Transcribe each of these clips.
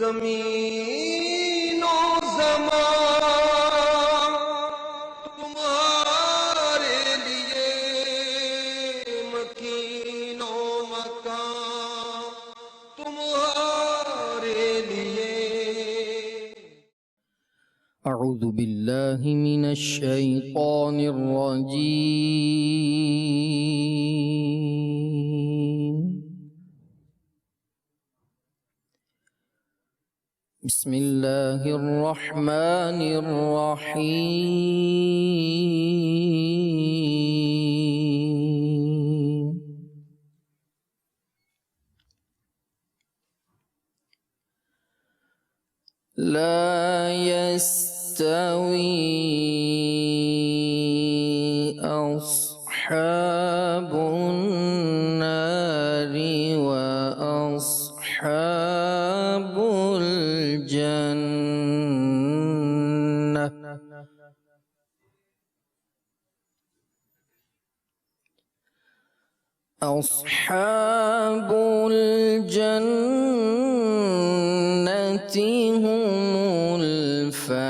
زمین و زمان تمہارے لیے، مکین و مکان تمہارے لیے۔ اعوذ باللہ من الشیطان الرجیم، بسم اللہ الرحمن الرحیم۔ لا يستوي أصحاب النار وأصحاب الجنة، أصحاب الجنة هم الفائزون۔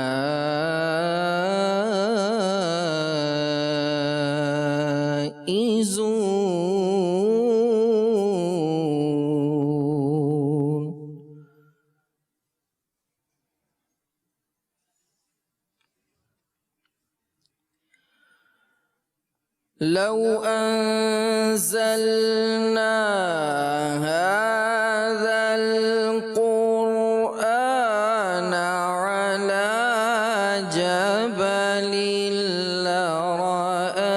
لو أنزلنا هذا القرآن على جبل لرأيته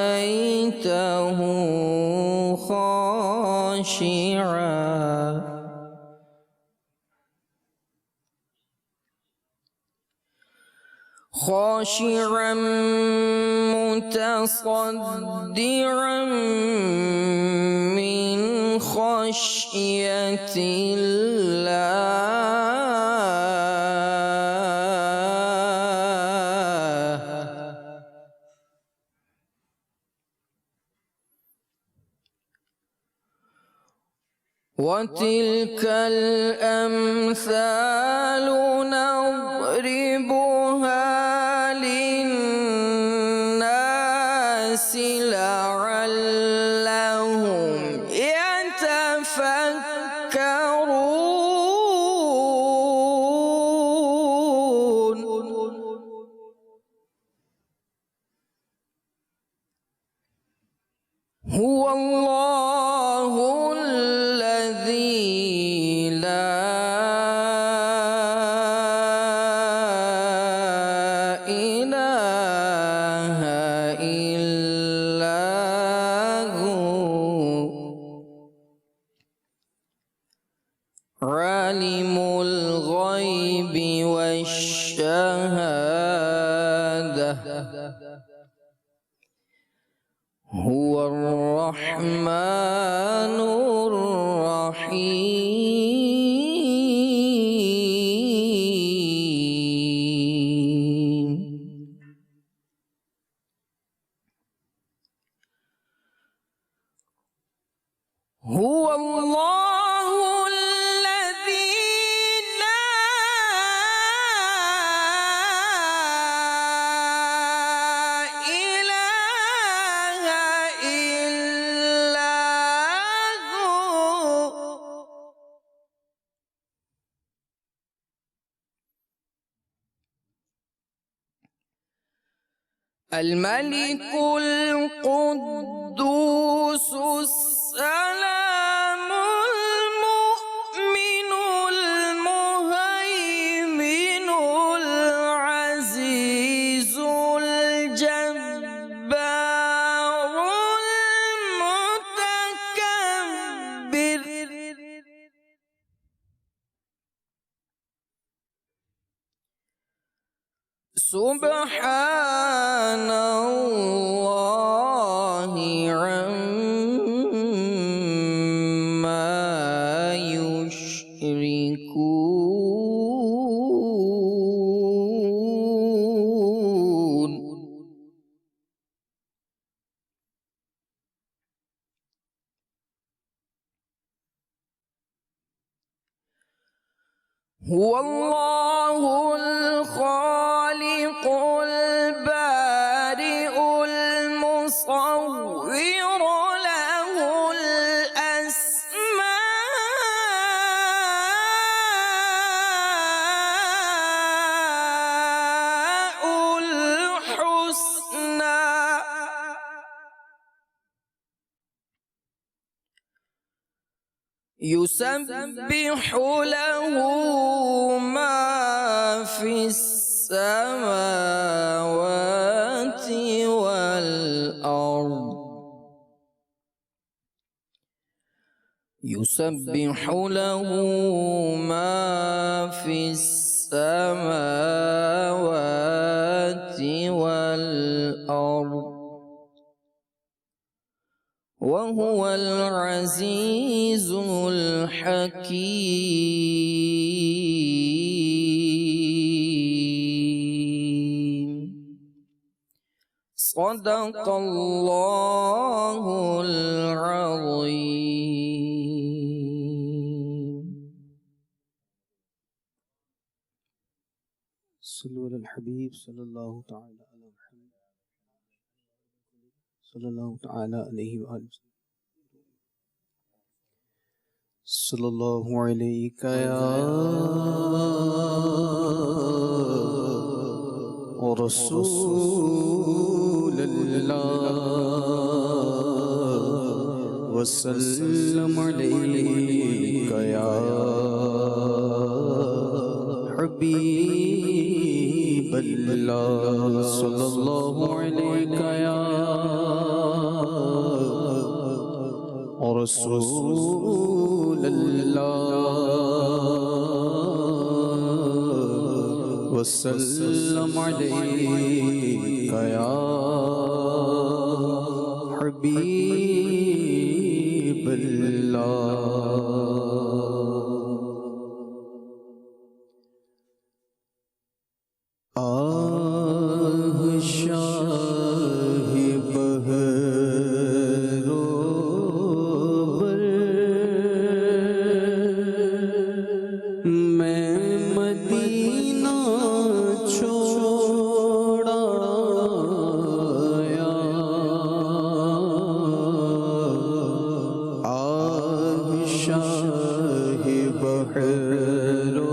خاشعا متصدعا من خشية الله، وتلك الأمثال نضربها للناس لعلهم يتفكرون۔ هو الله الذي لا إله إلا هو، عالم الغيب والشهادة، هو الرحمن الرحيم۔ هو الله الذي لا إله إلا هو، الملك القدوس السلام المؤمن المهيمن العزيز الجبار المتكبر، سبحان الله عما يشركون۔ هو الله الخالق البارئ المصور له الأسماء الحسنى يسبح له ما في السماوات والأرض يسبح له ما في السماوات والأرض وهو العزيز الحكيم صدق الله العظيم. صلوا على الحبيب صلى الله تعالى على محمد صلى الله تعالى عليه وآله وسلم. صلى الله عليك يا رسول الله وسلم عليك يا حبيب الله صلى الله عليك يا رسول الله وسلم عليك يا حبيب الله. شاہ بہرو بر میں مدینہ چھوڑا شاہ بہرو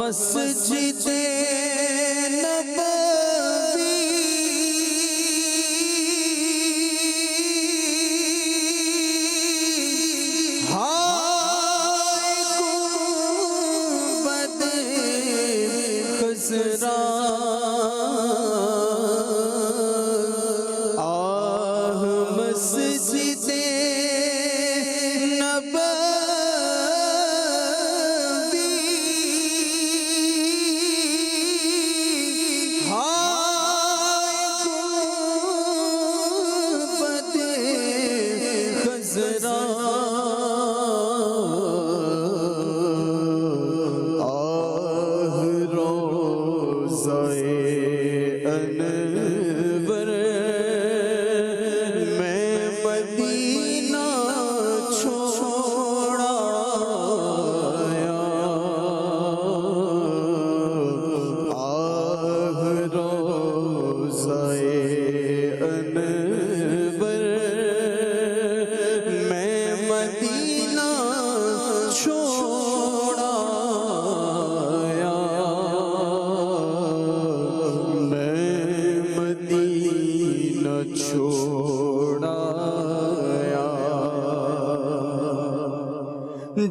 مسجد نبوی ہائے گنبد خضرا مسجد روزہ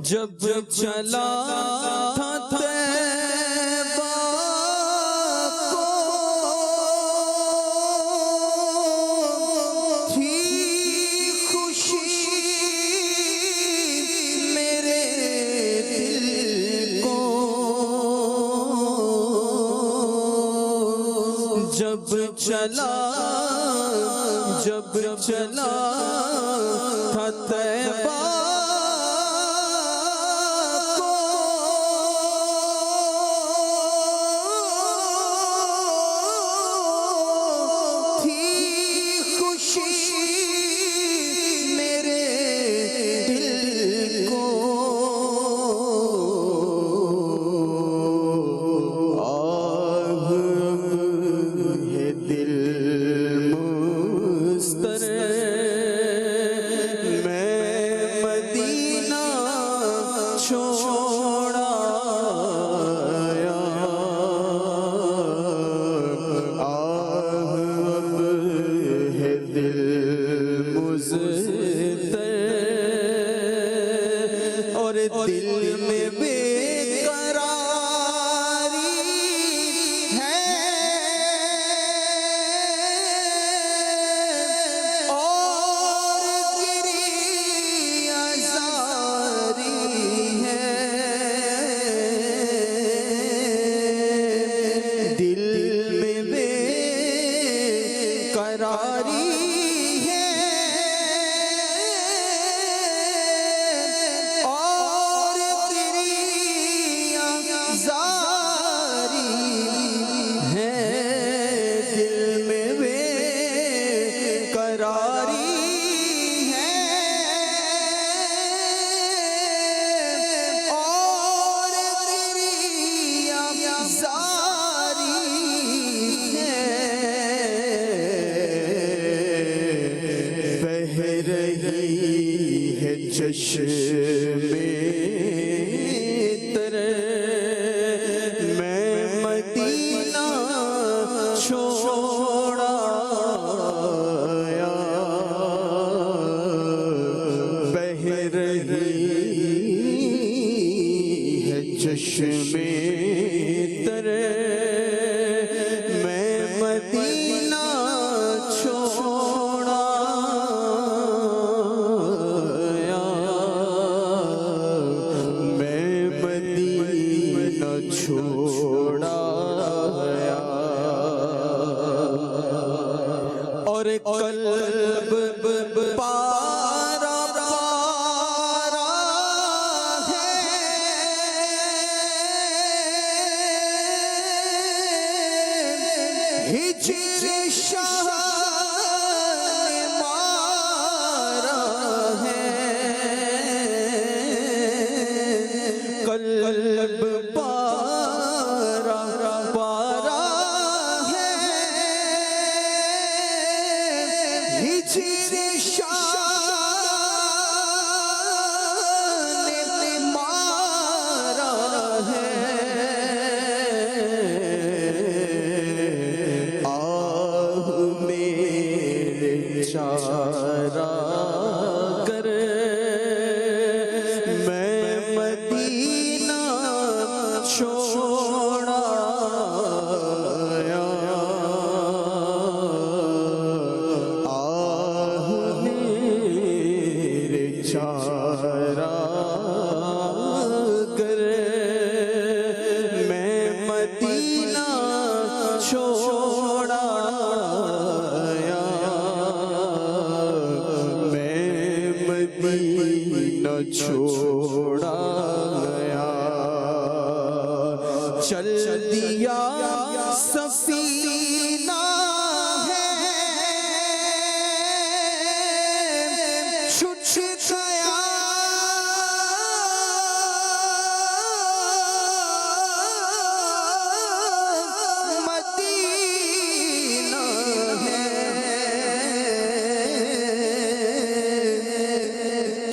جب چلا تھا طیبہ کو تھی خوشی میرے دل کو، جب چلا تھا طیبہ اور دل میں بے قراری ہے، اور گری آزاری ہے، دل میں بے قراری چشمے تر میں مدینہ چھوڑا آیا، بہہ رہی ہے چشمے تر میں مدینہ چھوڑا، چھوڑا اور قلب پارا پارا ہے، ہجر شاہ نے مارا ہے، قلب چارہ کر میں مدینہ چھوڑا آیا، آہ میرے چارہ کر میں مدینہ چھوڑا، مدینہ چھوڑا گیا، چل دیا سفینہ ہے، چھٹ گیا مدینہ ہے،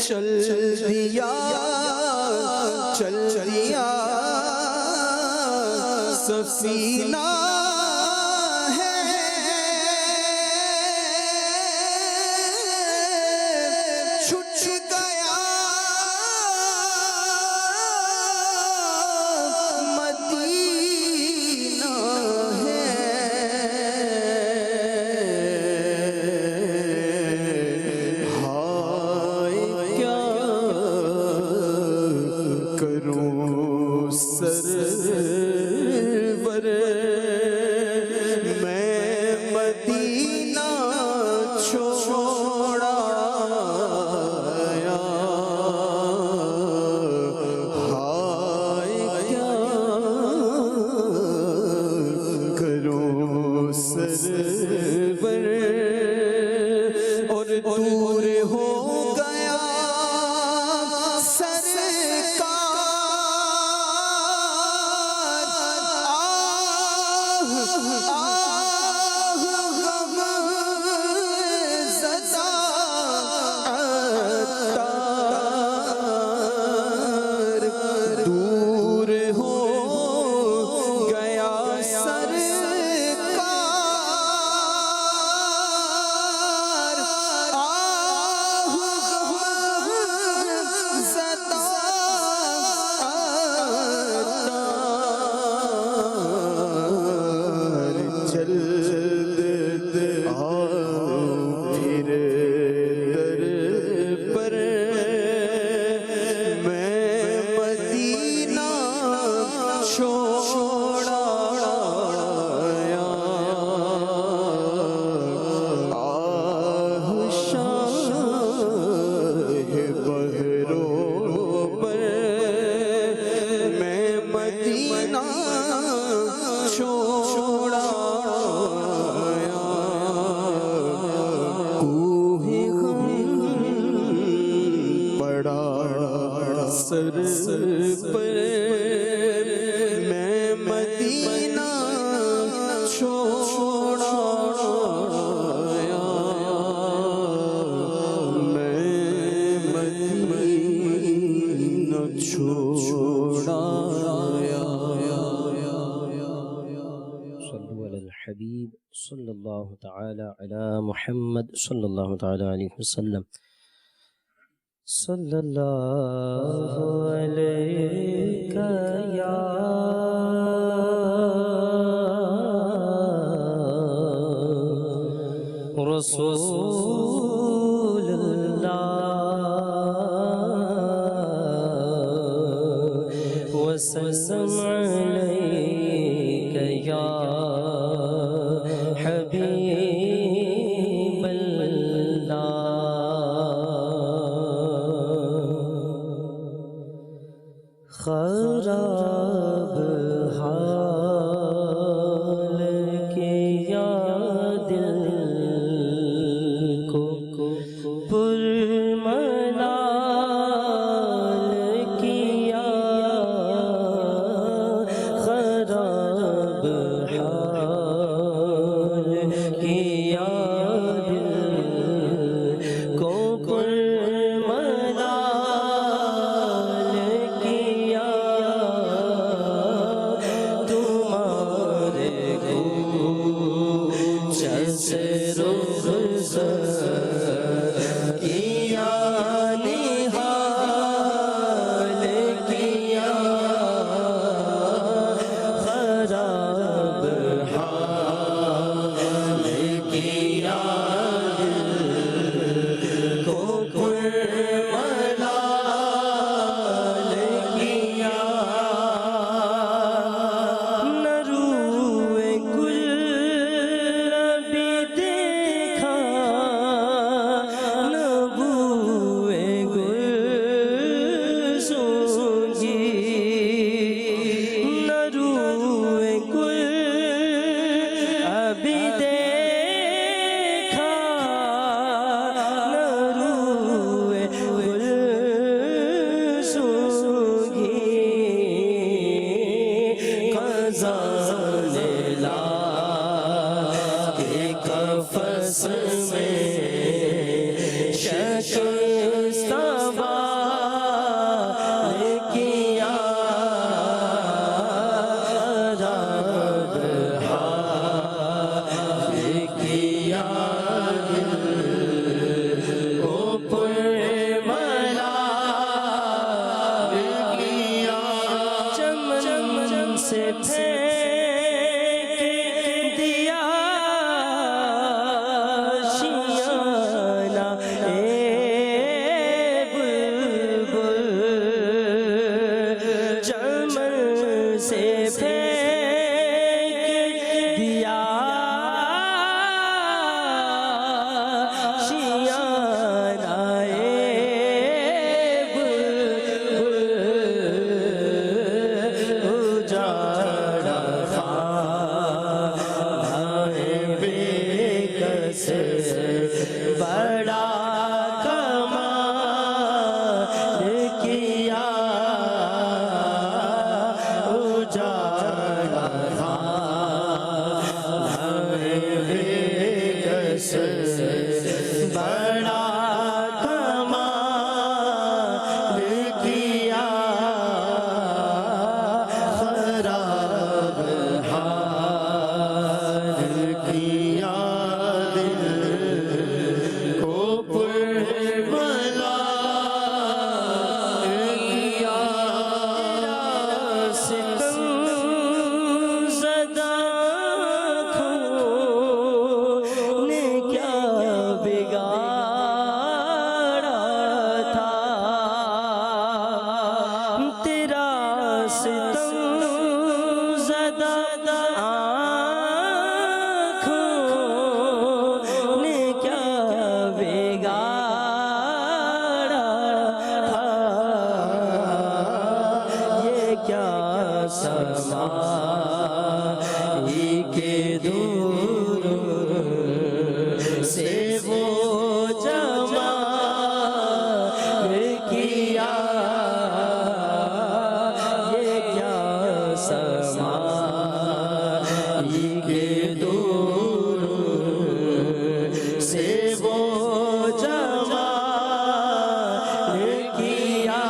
چل دیا سفینہ ہے، چھٹ گیا دور ہو گیا سرکار آہ زدہ جلد آؤ پھر در پر میں مدینہ چھوڑا آیا آہ شاہ بحروں پر میں مدینہ چھوڑا آیا کوہ غم پڑا سر پر میں مدینہ چھوڑا آیا میں مدینہ چھوڑا آیا صلوا علی الحبیب صلی اللہ تعالی علی محمد صلی اللہ تعالی علیہ وسلم صلی اللہ علیہ یا رسول اللہ وسلم علیک یا حبیب اللہ خراب حال کیا دل کو پرملال کیا خراب حال کیا دل کو پرملال کیا تمہارے کوچہ سے رخصت کیا نہال کیا خراب حال کیا دل کو پرملال کیا نہ روئے گل ابھی دیکھا نہ بوئے گل سونگی نہ روئے گل ابھی دیکھا نہ روئے گل سونگی خزان لا کے قفس میں شکستہ بال کیا خراب حال کیا دل کو پرملال کیا چمن سے پھینک دیا شیعہ دور سے وہ جمال کیا، یہ کیا سما کے دور سے وہ جمال کیا،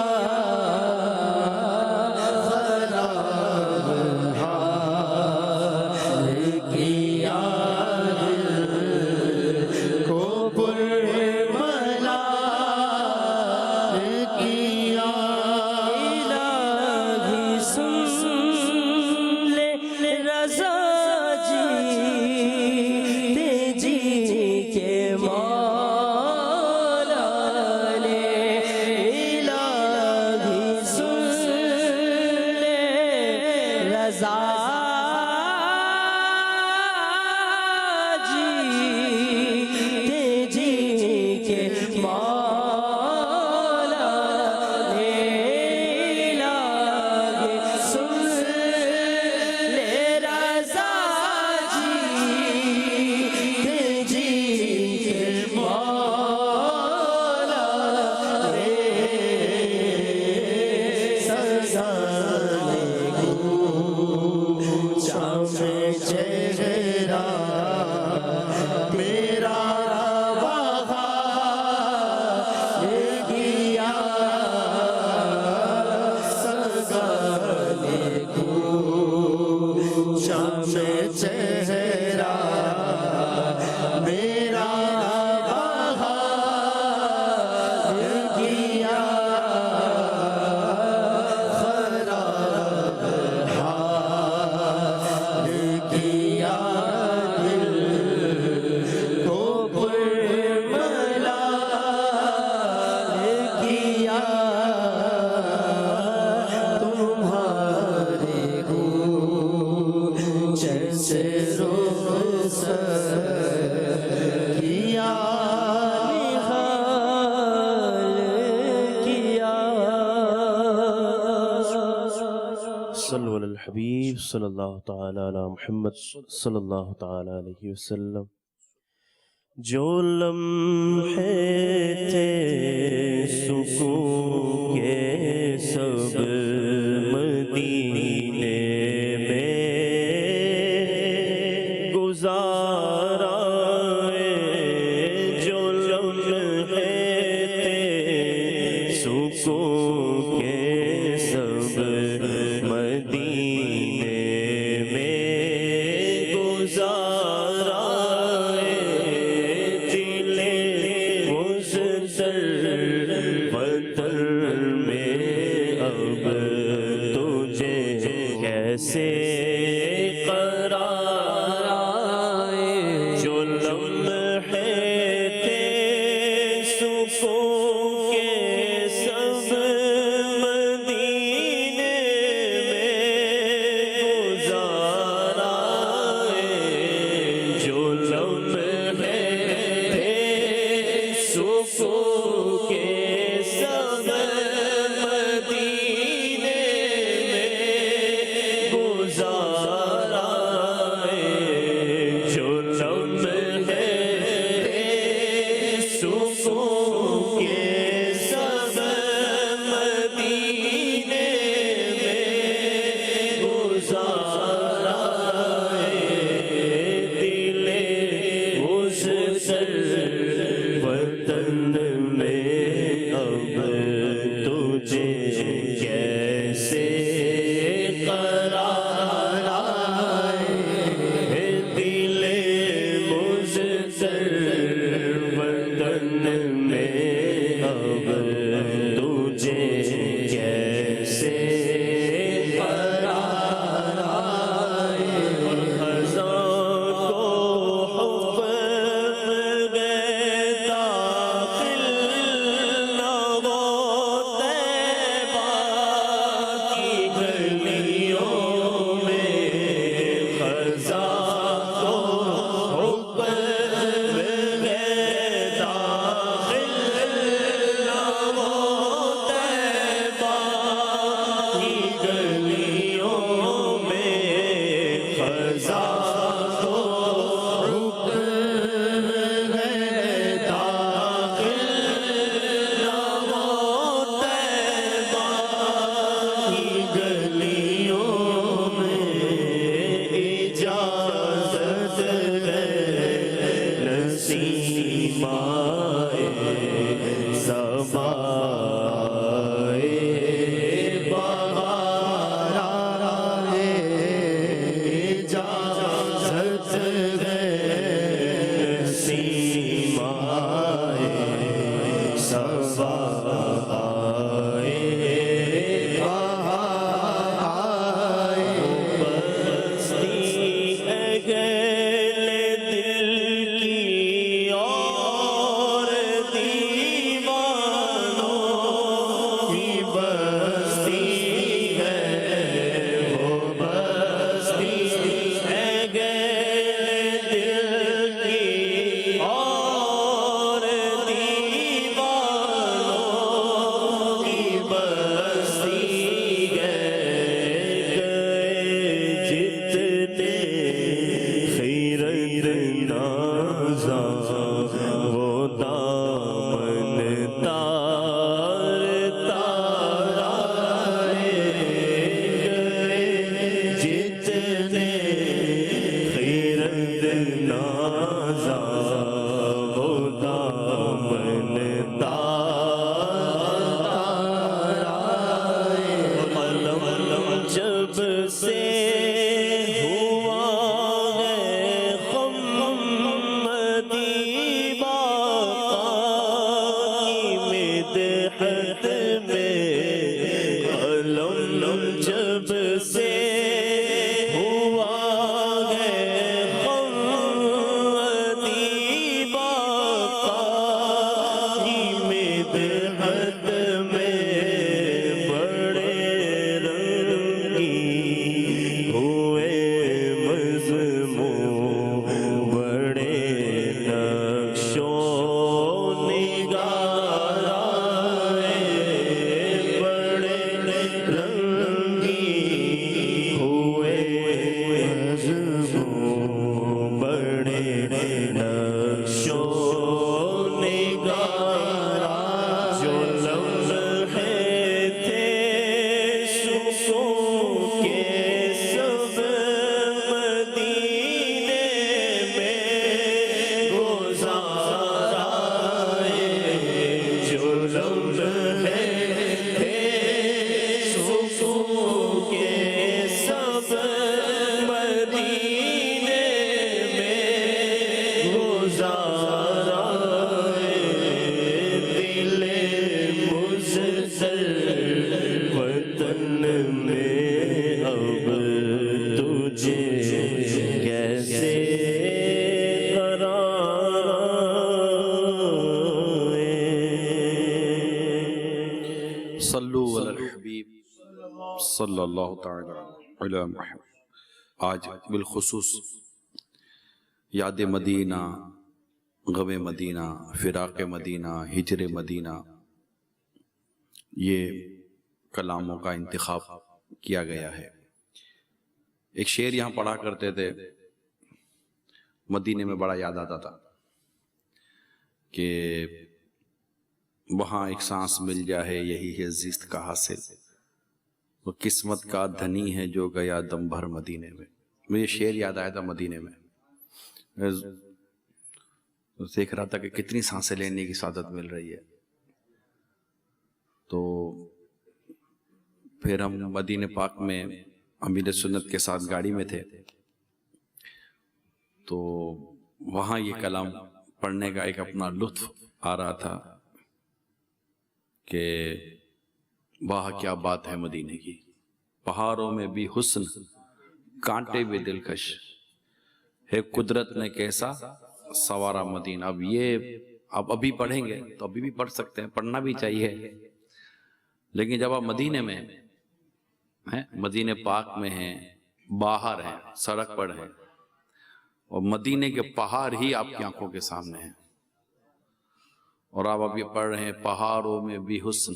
خراب حال کیا، دل کو پرملال کیا، الہی سن لے رضا جی تیجی کے مولا نے، الہی سن لے رضا جی تیجی کے مولا نے، الہی سن لے رضا جی تیجی کے مولا نے، سزانے کو شام چہرہ میرا بہار گیا، سزانے کو شام چہرہ میرا بہار گیا، خراب حال کیا، دل کو پرملال کیا، تمہارے گلشن سے رخصت کیا، نہال کیا۔ صلو علی الحبیب صلی اللہ تعالی علی محمد صلی اللہ تعالی علیہ وسلم۔ جو لمحے تھے سکون کے سب مدینے میں گزارا، جو لمحے تھے سکون کے سب مدینے میں گزارا، دل مزدر وطن میں اب تجھے کیسے قرار آئے، نازا وہ دامن تارائے قلم جب سے ہوا ہے خم مدیبہ کی مدحت میں قلم جب سے ہوا ہے خم مدیبہ کی مدحت میں بڑے رنگی ہوئے مضمون بڑے نقش و نگار آئے بڑے رنگی ہوئے مضمون بڑے نقش و نگار جو لمحے تھے سکون کے سب مدینے میں گزارائے جو لمحے تھے سکون کے سب مدینے میں گزارائے دل مزدل وطن میں اب تجھے کیسے قرار آئے صلو علی الحبیب صلی اللہ تعالی علی محمد۔ آج بالخصوص یاد مدینہ، غم مدینہ، فراق مدینہ، ہجر مدینہ، یہ کلاموں کا انتخاب کیا گیا ہے۔ ایک شعر یہاں پڑھا کرتے تھے، مدینے میں بڑا یاد آتا تھا کہ وہاں ایک سانس مل جائے یہی ہے زیست کا حاصل، وہ قسمت کا دھنی ہے جو گیا دم بھر مدینے میں۔ مجھے شعر یاد آیا تھا مدینے میں، میں دیکھ رہا تھا کہ کتنی سانسیں لینے کی سعادت مل رہی ہے۔ تو پھر ہم مدینہ پاک میں امیر سنت کے ساتھ گاڑی میں تھے، تو وہاں یہ کلام پڑھنے کا ایک اپنا لطف آ رہا تھا کہ واہ کیا بات ہے مدینے کی، پہاڑوں میں بھی حسن، کانٹے بھی دلکش ہے، قدرت نے کیسا سوارا مدینہ۔ اب یہ آپ ابھی پڑھیں گے تو ابھی بھی پڑھ سکتے ہیں، پڑھنا بھی چاہیے، لیکن جب آپ مدینے میں ہیں، مدینہ پاک میں ہیں، باہر ہیں، سڑک پر ہیں، اور مدینے کے پہاڑ ہی آپ کی آنکھوں کے سامنے ہیں، اور آپ اب یہ پڑھ رہے ہیں پہاڑوں میں بھی حسن،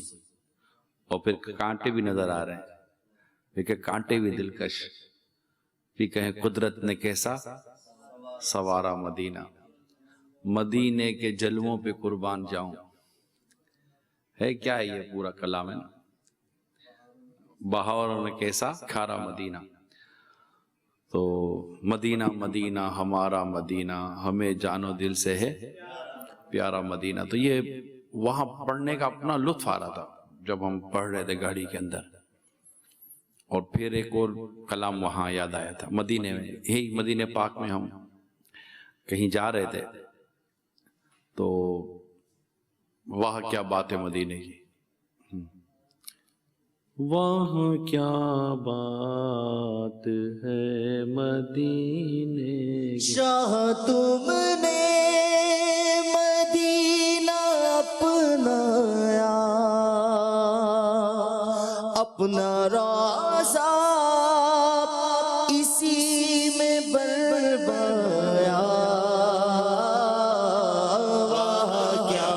اور پھر کانٹے بھی نظر آ رہے ہیں، لیکن کانٹے بھی دلکش، پھر کہیں قدرت نے کیسا سوارا مدینہ، مدینے کے جلووں پہ قربان جاؤں، ہے کیا ہے یہ پورا کلام ہے نا، بہاروں نے کیسا کھارا مدینہ۔ تو مدینہ مدینہ ہمارا مدینہ، ہمیں جانو دل سے ہے پیارا مدینہ۔ تو یہ وہاں پڑھنے کا اپنا لطف آ رہا تھا جب ہم پڑھ رہے تھے گاڑی کے اندر، اور پھر ایک اور کلام وہاں یاد آیا تھا مدینے میں، یہی مدینہ پاک میں ہم کہیں جا رہے تھے، تو واہ کیا بات ہے مدینے کی، واہ کیا بات ہے مدینے کی، شاہ تم نے مدینہ اپنایا، اپنا روزہ اسی میں بربایا، واہ کیا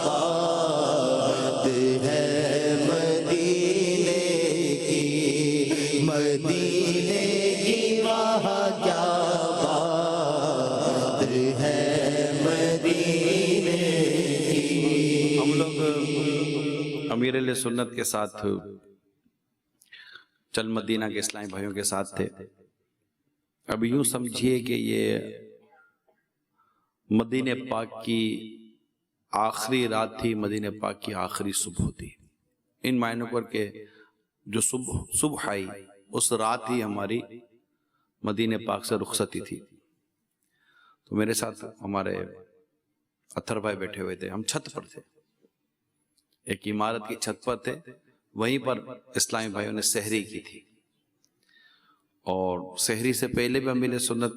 بات ہے مدینے کی، مدینے کی واہ کیا بات ہے مدینے کی۔ ہم لوگ امیر علیہ سنت کے ساتھ چل مدینہ کے اسلامی بھائیوں کے ساتھ تھے۔ اب یوں سمجھیے کہ یہ مدینہ پاک کی آخری رات تھی، مدینہ پاک کی آخری صبح تھی. ان معنوں پر کہ جو صبح آئی اس رات ہی ہماری مدینہ پاک سے رخصتی تھی. تو میرے ساتھ ہمارے اطہر بھائی بیٹھے ہوئے تھے، ہم چھت پر تھے، ایک عمارت کی چھت پر تھے. وہیں پر اسلامی بھائیوں نے سحری کی تھی، اور سحری سے پہلے بھی امیر سنت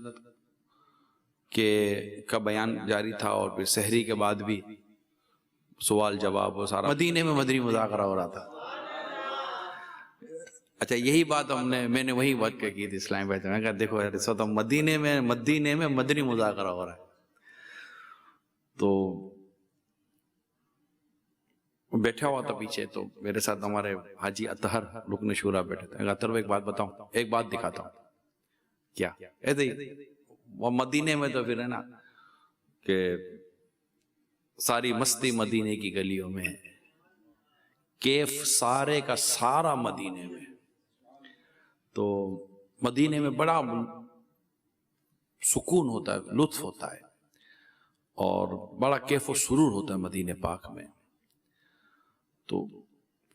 کا بیان جاری تھا، اور پھر سحری کے بعد بھی سوال جواب وہ سارا مدینے میں مدنی مذاکرہ ہو رہا تھا. اچھا یہی بات میں نے وہی بات کی تھی اسلامی بھائی سے. میں کہا دیکھو یار اس وقت مدینے میں مدنی مذاکرہ ہو رہا ہے. تو بیٹھا ہوا تھا پیچھے، تو میرے ساتھ ہمارے حاجی اطہر رکن شورا بیٹھے تھے. اطہر بھائی ایک بات بتاؤں، ایک بات دکھاتا ہوں. کیا ایسے ہی وہ مدینے میں تو پھر ہے نا کہ ساری مستی مدینے کی گلیوں میں، کیف سارے کا سارا مدینے میں. تو مدینے میں بڑا سکون ہوتا ہے، لطف ہوتا ہے، اور بڑا کیف و سرور ہوتا ہے مدینے پاک میں. تو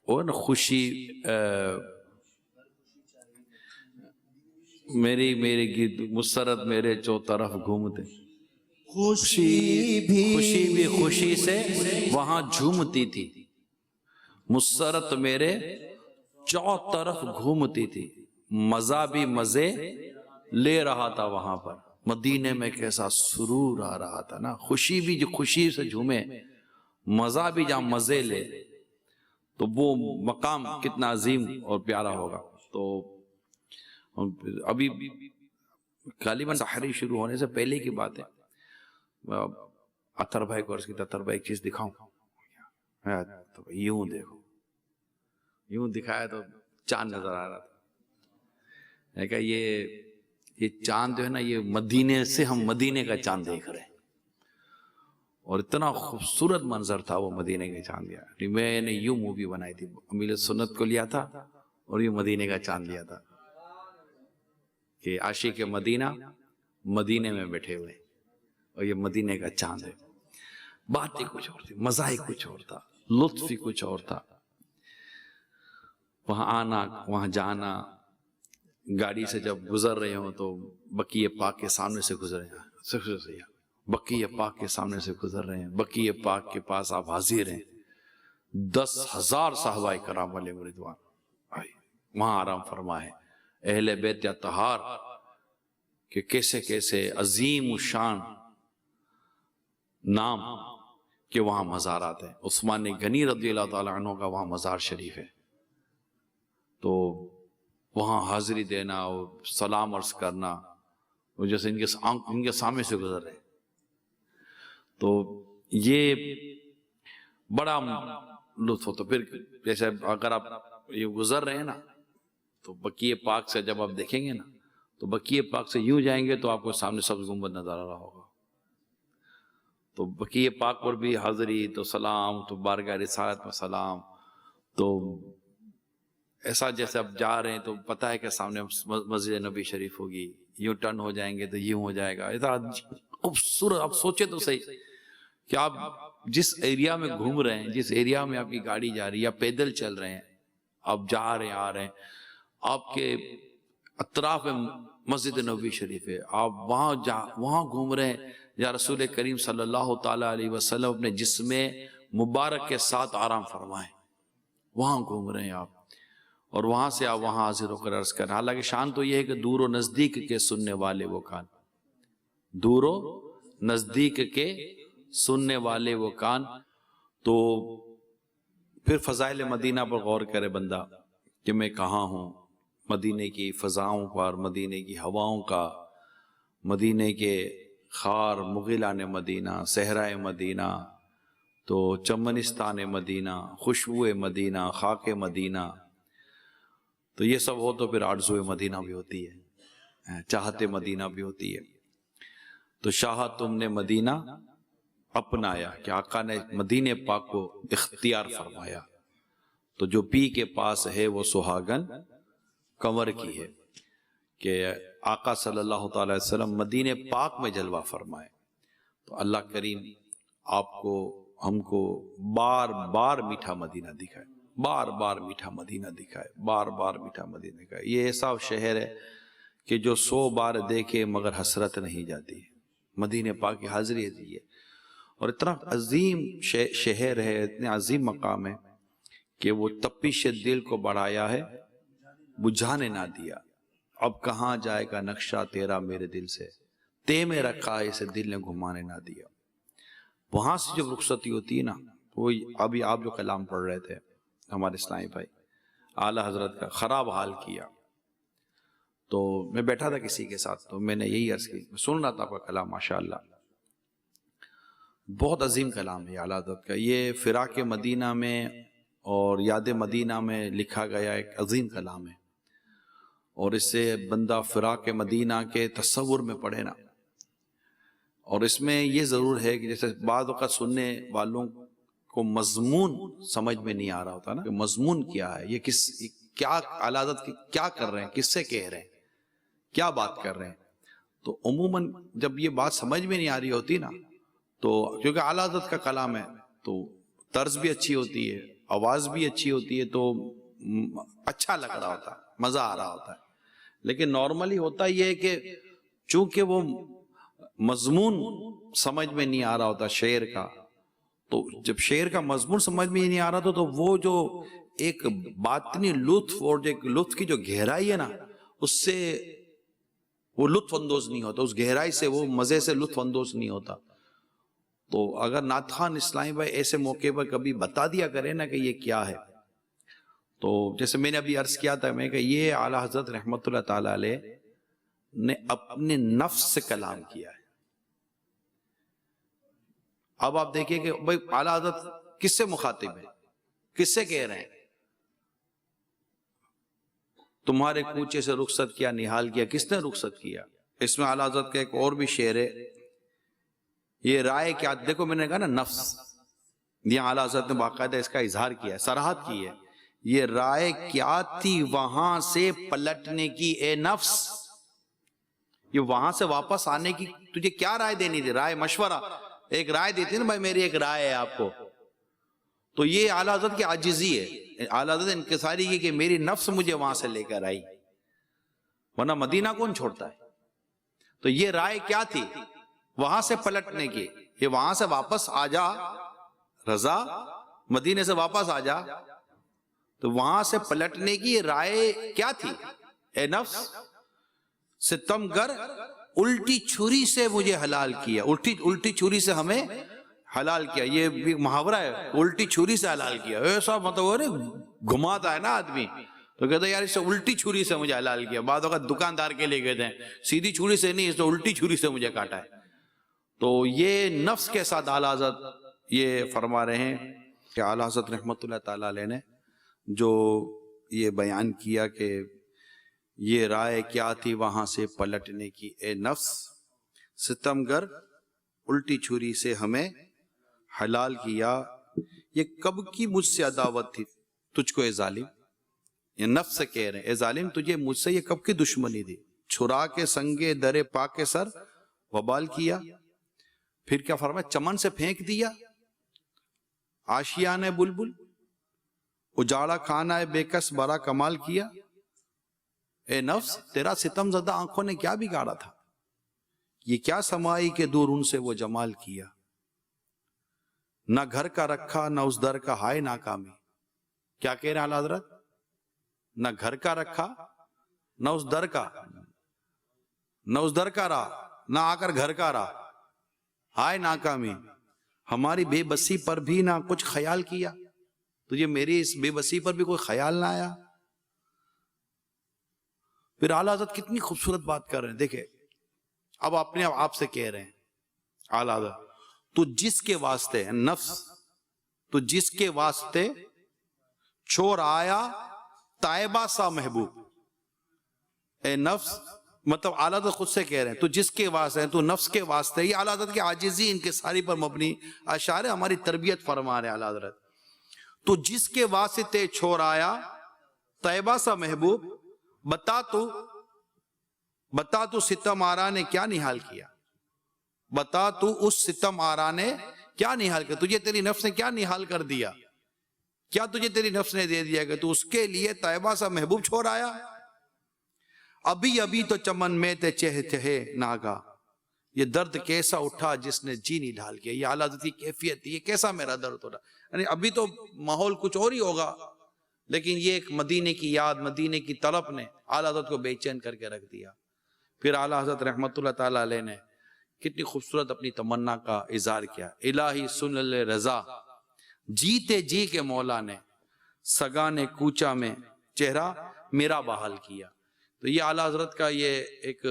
وہ نا خوشی میری مسرت میرے چو طرف گھومتے، خوشی بھی خوشی سے وہاں جھومتی تھی، مسرت میرے چو طرف گھومتی تھی، مزہ بھی مزے لے رہا تھا وہاں پر. مدینے میں کیسا سرور آ رہا تھا نا، خوشی بھی جو خوشی سے جھومے، مزہ بھی جہاں مزے لے، تو وہ مقام کتنا عظیم اور پیارا ہوگا. تو ابھی غالباً سحری شروع ہونے سے پہلے کی بات ہے. اطہر بھائی کو عرض کی اطہر بھائی ایک چیز دکھاؤں؟ تو یوں دیکھو، یوں دکھایا تو چاند نظر آ رہا تھا. میں کہا یہ چاند جو ہے نا، یہ مدینے سے ہم مدینے کا چاند دیکھ رہے ہیں، اور اتنا خوبصورت منظر تھا وہ مدینے کا چاند. میں نے یوں مووی بنائی تھی، امیر سنت کو لیا تھا اور یہ مدینے کا چاند لیا تھا کہ عاشق مدینہ مدینے میں بیٹھے ہوئے، اور یہ مدینے کا چاند ہے. بات ہی کچھ اور تھی، مزہ ہی کچھ اور تھا، لطف ہی کچھ اور تھا. وہاں آنا، وہاں جانا، گاڑی سے جب گزر رہے ہوں تو بقیع پاک کے سامنے سے گزر رہے ہیں، بقیع پاک کے سامنے سے گزر رہے ہیں، بقیع پاک کے پاس آپ حاضر ہیں. 10,000 صحابہ کرام علیہ رضوان وہاں آرام فرمائے. اہل بیت اطہار کہ کیسے کیسے عظیم الشان نام کہ وہاں مزارات ہیں. عثمان غنی رضی اللہ تعالیٰ عنہ کا وہاں مزار شریف ہے. تو وہاں حاضری دینا اور سلام عرض کرنا، وہ جیسے ان کے سامنے سے گزر رہے. تو یہ بڑا لطف ہوتا. پھر جیسے اگر آپ یہ گزر رہے ہیں نا، تو بقیع پاک سے جب آپ دیکھیں گے نا، تو بقیع پاک سے یوں جائیں گے تو آپ کو سامنے سبز گنبد نظر آ رہا ہوگا. تو بقیع پاک پر بھی حاضری، تو سلام، تو بارگاہ رسالت میں سلام. تو ایسا جیسے آپ جا رہے ہیں تو پتہ ہے کہ سامنے مسجد نبی شریف ہوگی، یوں ٹرن ہو جائیں گے تو یوں ہو جائے گا. ایسا خوبصورت. آپ سوچے تو صحیح کہ آپ جس ایریا میں گھوم رہے ہیں، جس ایریا میں آپ کی گاڑی جا رہی ہے، یا پیدل چل رہے ہیں، آپ جا رہے ہیں آ رہے ہیں، آپ کے اطراف میں مسجد نبوی شریف ہے، آپ وہاں گھوم رہے ہیں، یا رسول کریم صلی اللہ تعالیٰ علیہ وسلم اپنے جسم مبارک کے ساتھ آرام فرمائیں، وہاں گھوم رہے ہیں آپ، اور وہاں سے آپ وہاں حاضر ہو کر عرض کریں. حالانکہ شان تو یہ ہے کہ دور و نزدیک کے سننے والے وہ کان، دور و نزدیک کے سننے والے وہ کان. تو پھر فضائل مدینہ پر غور کرے بندہ کہ میں کہاں ہوں. مدینے کی فضاؤں پر، مدینے کی ہواؤں کا، مدینے کے خار مغلان مدینہ، صحرائے مدینہ، تو چمنستان مدینہ، خوشبو مدینہ، خاک مدینہ. تو یہ سب ہو تو پھر آرزو مدینہ بھی ہوتی ہے، چاہت مدینہ بھی ہوتی ہے. تو شاہ تم نے مدینہ اپنایا کہ آقا نے مدینے پاک کو اختیار فرمایا. تو جو پی کے پاس ہے وہ سہاگن کنور کی ہے کہ آقا صلی اللہ تعالی وسلم مدینے پاک میں جلوہ فرمائے. تو اللہ کریم آپ کو ہم کو بار بار میٹھا مدینہ دکھائے، بار بار میٹھا مدینہ دکھائے، بار بار میٹھا مدینہ دکھائے۔ یہ ایسا شہر ہے کہ جو 100 بار دیکھے مگر حسرت نہیں جاتی۔ مدینہ پاک کی حاضری ہے، اور اتنا عظیم شہر ہے، اتنے عظیم مقام ہے کہ وہ تپش دل کو بڑھایا ہے، بجھانے نہ دیا۔ اب کہاں جائے گا نقشہ تیرا میرے دل سے، تے میں رکھا ہے اسے دل نے گھمانے نہ دیا۔ وہاں سے جب رخصتی ہوتی ہے نا، وہ ابھی آپ جو کلام پڑھ رہے تھے ہمارے اسلامی بھائی، اعلیٰ حضرت کا خراب حال کیا، تو میں بیٹھا تھا کسی کے ساتھ، تو میں نے یہی عرض کی، میں سن رہا تھا آپ کا کلام، ماشاءاللہ بہت عظیم کلام ہے اعلیٰ حضرت کا۔ یہ فراق مدینہ میں اور یاد مدینہ میں لکھا گیا ایک عظیم کلام ہے، اور اس سے بندہ فراق مدینہ کے تصور میں پڑھے نا، اور اس میں یہ ضرور ہے کہ جیسے بعض وقت سننے والوں کو مضمون سمجھ میں نہیں آ رہا ہوتا نا، کہ مضمون کیا ہے، یہ کیا اعلیٰ حضرت کیا کر رہے ہیں، کس سے کہہ رہے ہیں، کیا بات کر رہے ہیں۔ تو عموماً جب یہ بات سمجھ میں نہیں آ رہی ہوتی نا، تو کیونکہ اعلیٰ حضرت کا کلام ہے تو طرز بھی اچھی ہوتی ہے، آواز بھی اچھی ہوتی ہے، تو اچھا لگ رہا ہوتا ہے، مزہ آ رہا ہوتا ہے۔ لیکن نارملی ہوتا یہ ہے کہ چونکہ وہ مضمون سمجھ میں نہیں آ رہا ہوتا شعر کا، تو جب شعر کا مضمون سمجھ میں نہیں آ رہا تو وہ جو ایک باطنی لطف اور ایک لطف کی جو گہرائی ہے نا، اس سے وہ لطف اندوز نہیں ہوتا، اس گہرائی سے وہ مزے سے لطف اندوز نہیں ہوتا۔ تو اگر نعت خوان اسلامی بھائی ایسے موقع پر کبھی بتا دیا کرے نا کہ یہ کیا ہے، تو جیسے میں نے ابھی عرض کیا تھا میں کہ یہ اعلیٰ حضرت رحمت اللہ تعالیٰ علیہ نے اپنے نفس سے کلام کیا ہے۔ اب آپ دیکھیے کہ بھائی اعلیٰ حضرت کس سے مخاطب ہے، کس سے کہہ رہے ہیں؟ تمہارے کوچے سے رخصت کیا نہال کیا، کس نے رخصت کیا؟ اس میں اعلیٰ حضرت کا ایک اور بھی شعر ہے، یہ رائے کیا، دیکھو میں نے کہا نا نفس، یہاں اعلیٰ حضرت نے باقاعدہ اس کا اظہار کیا ہے، صراحت کی ہے، یہ رائے کیا تھی وہاں سے پلٹنے کی اے نفس، یہ وہاں سے واپس آنے کی تجھے کیا رائے دینی تھی؟ رائے مشورہ، ایک رائے دیتی نا بھائی میری ایک رائے ہے آپ کو، تو یہ اعلیٰ حضرت کی عاجزی ہے، اعلیٰ حضرت انکساری کی کہ میری نفس مجھے وہاں سے لے کر آئی، ورنہ مدینہ کون چھوڑتا ہے؟ تو یہ رائے کیا تھی وہاں سے پلٹنے کی، یہ وہاں سے واپس آ جا رضا، مدینے سے واپس آ جا، تو وہاں سے پلٹنے کی رائے کیا تھی؟ اے نفس ستم گر الٹی چھری سے مجھے حلال کیا، الٹی چھری سے ہمیں حلال کیا، یہ بھی محاورہ ہے، الٹی چھری سے حلال کیا، ایسا مطلب گھماتا ہے نا آدمی، تو کہتا ہے یار اس سے الٹی چھری سے مجھے حلال کیا۔ بعد وقت دکاندار کے لے گئے تھے، سیدھی چھری سے نہیں، اس نے الٹی چھری سے مجھے کاٹا ہے۔ تو یہ نفس کے ساتھ اعلیٰ حضرت یہ فرما رہے ہیں کہ اعلیٰ حضرت رحمت اللہ تعالیٰ علیہ نے جو یہ بیان کیا کہ یہ رائے کیا تھی وہاں سے پلٹنے کی اے نفس ستم گر الٹی چھری سے ہمیں حلال کیا، یہ کب کی مجھ سے عداوت تھی تجھ کو اے ظالم، یہ نفس سے کہہ رہے ہیں اے ظالم تجھے مجھ سے یہ کب کی دشمنی تھی، چھرا کے سنگے درے پاک کے سر وبال کیا، پھر کیا فرمایا چمن سے پھینک دیا آشیانے بلبل، اجاڑا کھانا ہے بے کس برا کمال کیا، اے نفس تیرا ستم زدہ آنکھوں نے کیا بگاڑا تھا، یہ کیا سمائی کے دور ان سے وہ جمال کیا، نہ گھر کا رکھا نہ اس در کا ہائے ناکامی، کیا کہہ رہے ہیں اعلیٰ حضرت؟ نہ گھر کا رکھا نہ اس در کا، نہ اس در کا رہا نہ آ کر گھر کا رہا، ہائے ناکامی، ہماری بے بسی پر بھی نہ کچھ خیال کیا، تجھے میری اس بے بسی پر بھی کوئی خیال نہ آیا۔ پھر اعلیٰ حضرت کتنی خوبصورت بات کر رہے ہیں، دیکھیں اب اپنے آپ سے کہہ رہے ہیں اعلیٰ حضرت، تو جس کے واسطے نفس، تو جس کے واسطے چھوڑ آیا طیبہ سا محبوب، اے نفس مطلب اعلیٰ حضرت خود سے کہہ رہے ہیں تو جس کے واسطے، تو نفس کے واسطے، یہ اعلیٰ حضرت کی عاجزی انکساری پر مبنی اشعار ہماری تربیت فرما رہے ہیں اعلیٰ حضرت، تو جس کے واسطے چھوڑ آیا طیبہ سا محبوب، بتا تو ستم آرا نے کیا نحال کیا، بتا تو اس ستم آرا نے کیا نہال کر، تجھے تیری نفس نے کیا نہال کر دیا، کیا تجھے تیری نفس نے دے دیا کہ تو اس کے لیے طیبہ سا محبوب چھوڑ آیا؟ ابھی ابھی تو چمن میں تے چہ چہے ناگا، یہ درد کیسا اٹھا جس نے جی نہیں ڈھال کیا، یہ اعلیٰ حضرت کی کیفیت، یہ کیسا میرا درد ہو رہا، یعنی ابھی تو ماحول کچھ اور ہی ہوگا، لیکن یہ ایک مدینے کی یاد، مدینے کی طلب نے اعلیٰ حضرت کو بے چین کر کے رکھ دیا۔ پھر اعلیٰ حضرت رحمت اللہ تعالیٰ علیہ نے کتنی خوبصورت اپنی تمنا کا اظہار کیا، الہی سن لے رضا جیتے جی کے مولا نے سگا نے کوچا میں چہرہ میرا بحال کیا۔ تو یہ اعلیٰ حضرت کا یہ ایک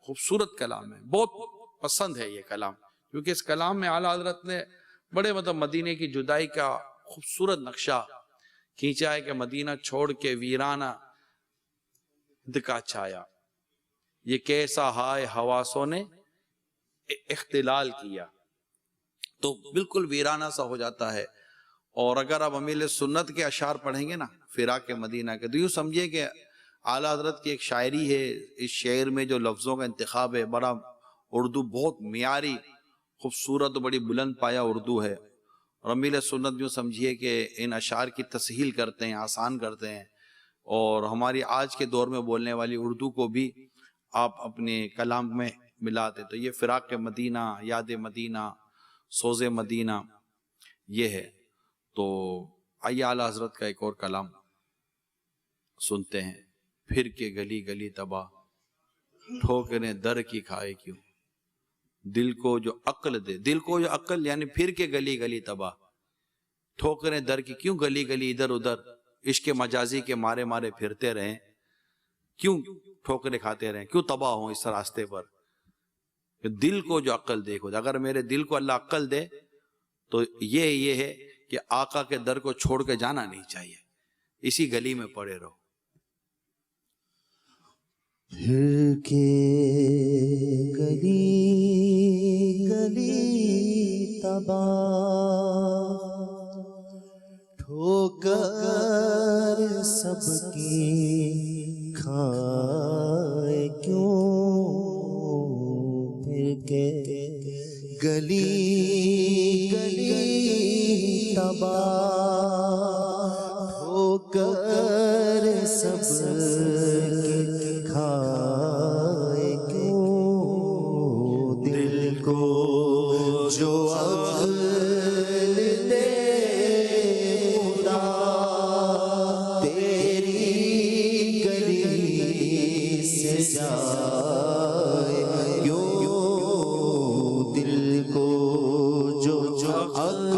خوبصورت کلام ہے، بہت پسند ہے یہ کلام، کیونکہ اس کلام میں اعلیٰ حضرت نے بڑے مدینے کی جدائی کا خوبصورت نقشہ کھینچا ہے کہ مدینہ چھوڑ کے ویرانہ دکا چھایا، یہ کیسا ہائے حواسوں نے اختلال کیا، تو بالکل ویرانہ سا ہو جاتا ہے۔ اور اگر آپ امیل سنت کے اشعار پڑھیں گے نا فراق مدینہ کے، تو یوں سمجھے کہ اعلیٰ حضرت کی ایک شاعری ہے، اس شعر میں جو لفظوں کا انتخاب ہے بڑا اردو بہت معیاری خوبصورت و بڑی بلند پایا اردو ہے، اور امیل سنت یوں سمجھیے کہ ان اشعار کی تسہیل کرتے ہیں، آسان کرتے ہیں، اور ہماری آج کے دور میں بولنے والی اردو کو بھی آپ اپنے کلام میں ملاتے۔ تو یہ فراق مدینہ، یاد مدینہ، سوز مدینہ یہ ہے۔ تو آئیے اعلیٰ حضرت کا ایک اور کلام سنتے ہیں، پھر کے گلی گلی تباہ ٹھوکریں در کی کھائے کیوں، دل کو جو عقل دے، دل کو جو عقل یعنی پھر کے گلی گلی تباہ ٹھوکریں در کی کیوں، گلی گلی ادھر ادھر عشق مجازی کے مارے مارے پھرتے رہیں، کیوں ٹھوکریں کھاتے رہیں، کیوں تباہ ہوں اس راستے پر، کہ دل کو جو عقل دے، اگر میرے دل کو اللہ عقل دے تو یہ ہے کہ آقا کے در کو چھوڑ کے جانا نہیں چاہیے، اسی گلی میں پڑے رہو۔ پھر کے گلی گلی تباہ ٹھوکر سب کی کھائے کیوں، پھر کے گلی گلی تباہ ٹھوکر سب کی کھائے کیوں، دل کو جو عقل دے خدا تیری گلی سے جائے کیوں، دل کو جو عقل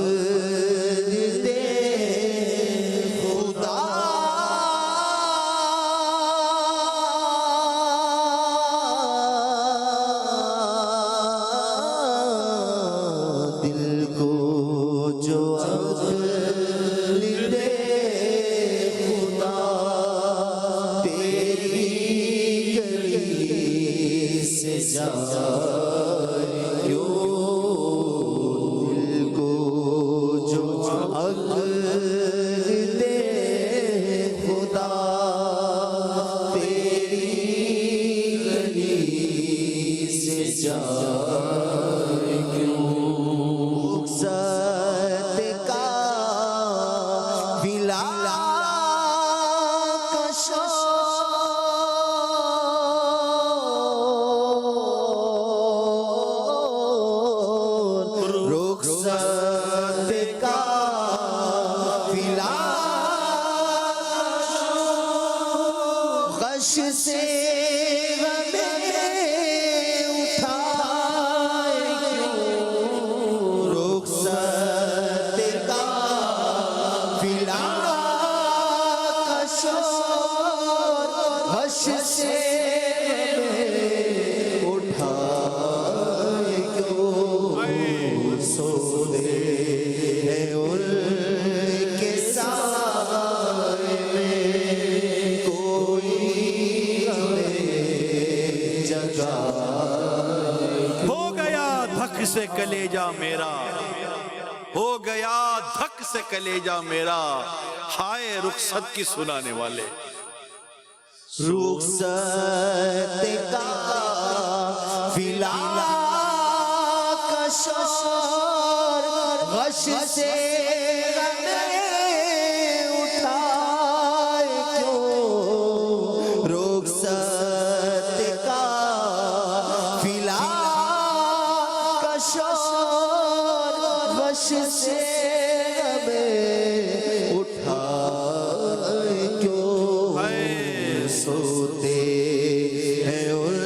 دے خدا دل کو جو عقل دے خدا تیری گلی سے جائے کیوں، دل کو جو عقل دے خدا تیری گلی سے جائے کیوں، رخصت کا ولا رخصت کا ولا غش سے سے کلیجہ میرا، ہو گیا دھک سے کلیجہ میرا، ہائے رخصت کی سنانے والے، رخصت کا ولا شور غش سے ہمیں اٹھائے کیوں رخصت کا فلا کا شور غش سے ہمیں اٹھائے کیوں سوتے ہیں ان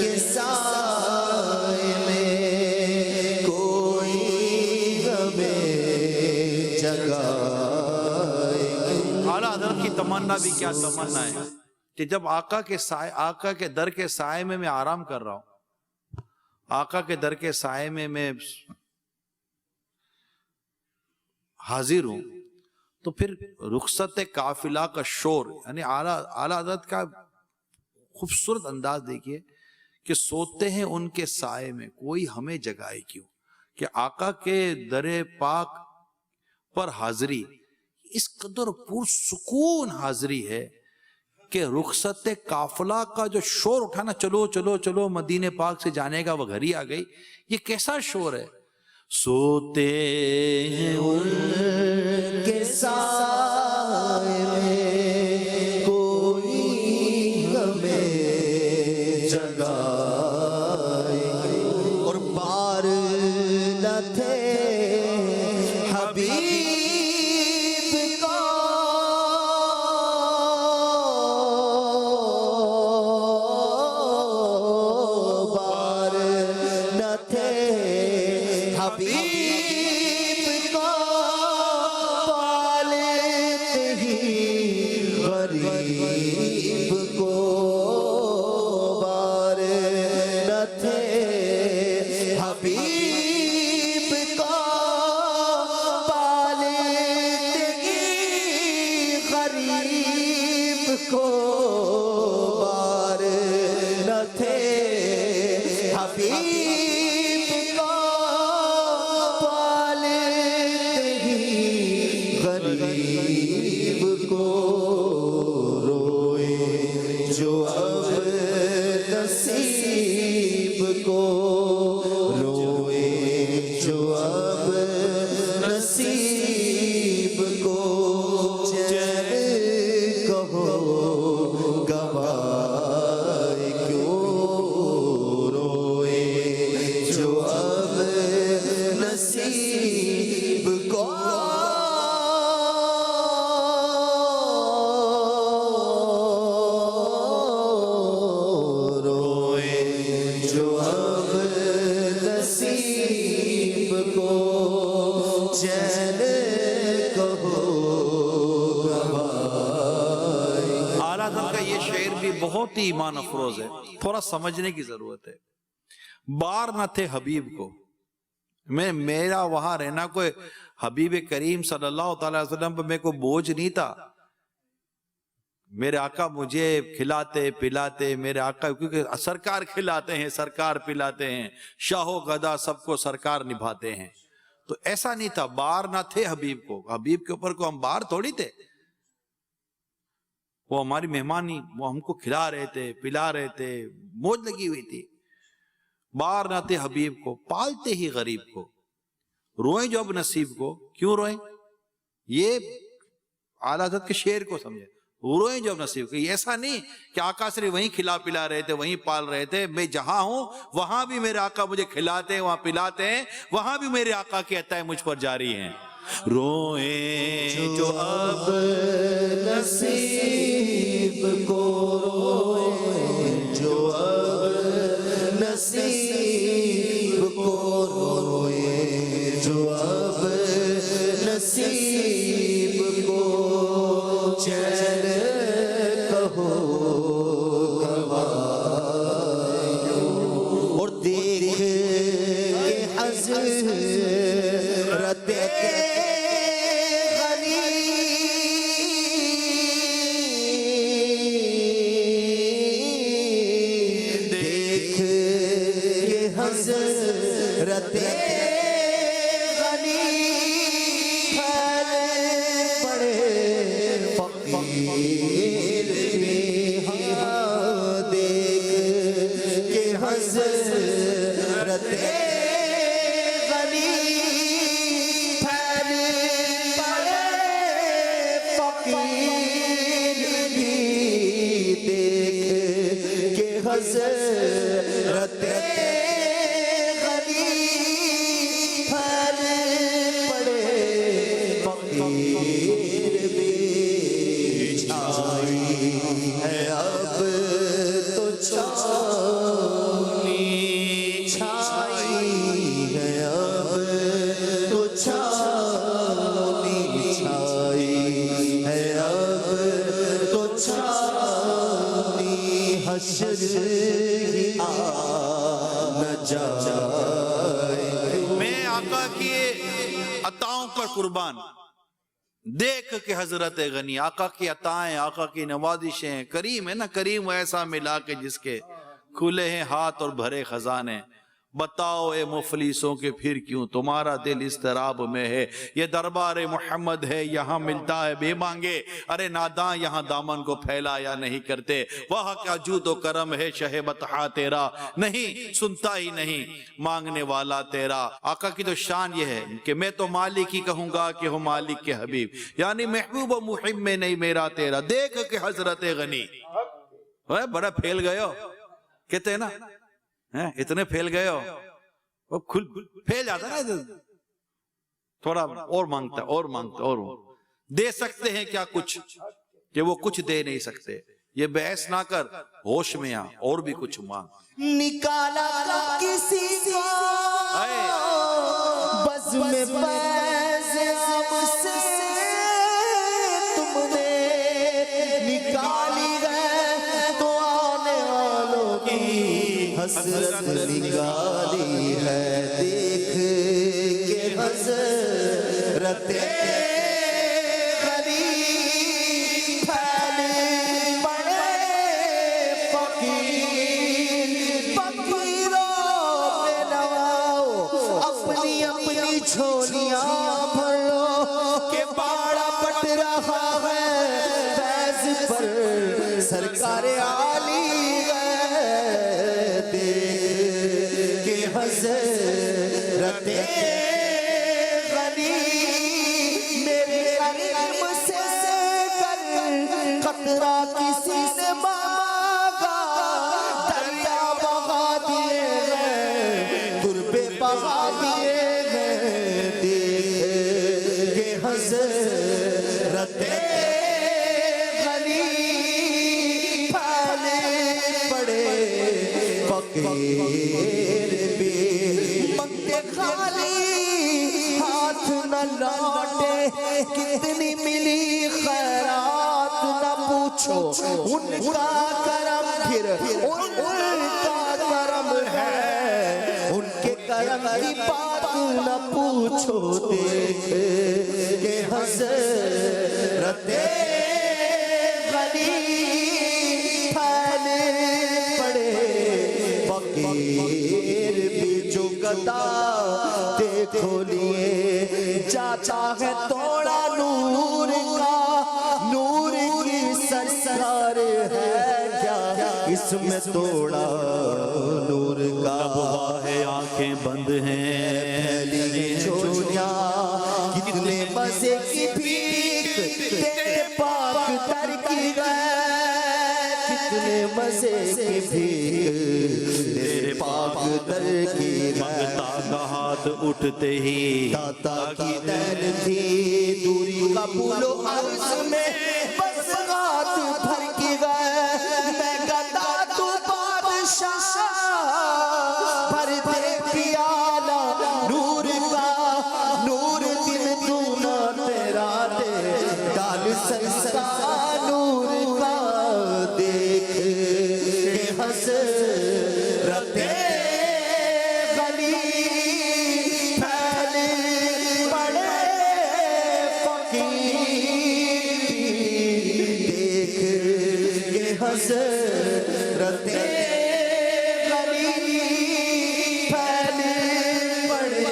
کے سائے میں کوئی ہمیں جگائے اعلیٰ حضرت کی تمنا بھی کیا تمنا ہے کہ جب آقا کے در کے سائے میں آرام کر رہا ہوں، آقا کے در کے سائے میں حاضر ہوں، تو پھر رخصت قافلہ کا شور، یعنی اعلیٰ حضرت کا خوبصورت انداز دیکھیے کہ سوتے ہیں ان کے سائے میں کوئی ہمیں جگائے کیوں، کہ آقا کے در پاک پر حاضری اس قدر پرسکون حاضری ہے کہ رخصت قافلہ کا جو شور اٹھانا، چلو چلو چلو مدینے پاک سے جانے کا وہ گھڑی آ گئی، یہ کیسا شور ہے؟ سوتے ہیں ان کے سائے میں کوئی ہمیں جگائے اور بار نہ تھے حبیب کا بار نہ تھے حبیب کا پالتے ہی غریب کو بار نہ تھے حبیب کا پالتے ہی غریب کو بار نہ تھے حبیب کا غریب کو روئے جو اب نصیب کو روئے جو اب نصیب کو چین کہو گوائے کیوں روئے جو اب نصیب کو بہت ہی ایمان افروز ہے، تھوڑا سمجھنے کی ضرورت ہے۔ بار نہ تھے حبیب کو، میرا وہاں رہنا کوئی حبیب کریم صلی اللہ تعالی وسلم پر میں کو بوجھ نہیں تھا، میرے آقا مجھے کھلاتے پلاتے، میرے آقا کیونکہ سرکار کھلاتے ہیں، سرکار پلاتے ہیں، شاہ و گدا سب کو سرکار نبھاتے ہیں، تو ایسا نہیں تھا، بار نہ تھے حبیب کو، حبیب کے اوپر کو ہم بار تھوڑی تھے، وہ ہماری مہمانی، وہ ہم کو کھلا رہے تھے، پلا رہے تھے، موج لگی ہوئی تھی۔ بار نہ تھے حبیب کو، پالتے ہی غریب کو، روئیں جو اب نصیب کو، کیوں روئیں؟ یہ اعلیٰ حضرت کے شعر کو سمجھے، روئیں جو اب نصیب کو، یہ ایسا نہیں کہ آقا صرف وہیں کھلا پلا رہے تھے، وہیں پال رہے تھے، میں جہاں ہوں وہاں بھی میرے آقا مجھے کھلاتے ہیں، وہاں پلاتے ہیں، وہاں بھی میرے آقا کے عطائیں مجھ پر جاری ہیں۔ روئیں جو اب نصیب کو، روئیں جو اب نصیب کو، روئیں جو اب نصیب کو، چین کہو گوائے اور دیکھ کے حضرت حضرت غنی بڑے فقیر ہاں دیکھ کے حضرت حضرت غنی پھیل پڑے فقیر بچھائی ہے اب تو چھاؤنی چھائی ہے اب تو چھاؤنی چھائی ہے اب تو چھاؤنی حشر ہی آ نہ جائے. میں آقا کی عطاؤں پر قربان. دیکھ کے حضرت غنی آقا کی عطائیں، آقا کی نوازشیں. کریم ہے نا، کریم ایسا ملا کے جس کے کھلے ہیں ہاتھ اور بھرے خزانے. بتاؤ اے مفلسوں کے پھر کیوں تمہارا دل اضطراب میں ہے. یہ دربار محمد ہے، یہاں ملتا ہے بے مانگے. ارے ناداں یہاں دامن کو پھیلایا نہیں کرتے. وہاں کیا جود و کرم ہے شہ بطحا تیرا، نہیں سنتا ہی نہیں مانگنے والا تیرا. آقا کی تو شان یہ ہے کہ میں تو مالک ہی کہوں گا کہ ہو مالک کے حبیب، یعنی محبوب و محب میں نہیں میرا تیرا. دیکھ کے حضرت غنی بڑا پھیل گئے ہو کہتے ہیں نا، اتنے پھیل گئے ہو. وہ پھیل جاتا نا، تھوڑا اور مانگتا اور مانگتا اور دے سکتے ہیں کیا کچھ کہ وہ کچھ دے نہیں سکتے. یہ بحث نہ کر، ہوش میں آ اور بھی کچھ مانگ. نکالا کسی کو بزم فیض اب سے تم نے نکالی ہے تو آنے والوں کی حسرت نکالی ہے. دیکھ کے حضرت غنی پھیل پڑے فقیر. فقیروں پہ نواؤ اپنی اپنی جھولیاں بھرو کہ باڑا پٹ رہا ہے فیض پر سرکار عالی ہے. دیکھ کے حضرت غنی میرے علم سے کر قطرہ کسی نے مانگا دریا بہا دیے ہیں تربے بہا دیے ہیں. دیکھ کے حضرت غنی پھیل پڑے فقیر بھی منگتے خالی ہاتھ نہ لوٹے. کتنی ملی خیرات نہ پوچھو، ان کا کرم پھر ان کا کرم ہے، ان کے کرم کی بات نہ پوچھو. دیکھ کہ حضرت غنی پھیل پڑے فقیر بھی جو گدا دیکھو لیے چاچا ہے توڑا نور کا. نور کی سرکار ہے کیا اس میں توڑا نور کا. ہے آنکھیں بند ہیں پھیلی چوڑیاں کتنے مزے کی بھیک تیرے پاک در کی گئے. کتنے مزے کی بھیک تیرے پاک در کی گئے. کا ہاتھ اٹھتے ہی داتا کی دین تھی دوری قبول و عرض میں بس ہاتھ بھر کی گئے. میں گدا تو بادشاہ بھر دے پیالہ نور کا. نور دل تو نہ تیرا دے ڈال سرسا نور کا. دیکھ کے حضرت غنی پھیل پڑے فقیر. دیکھ کے حضرت غنی پھیل پڑے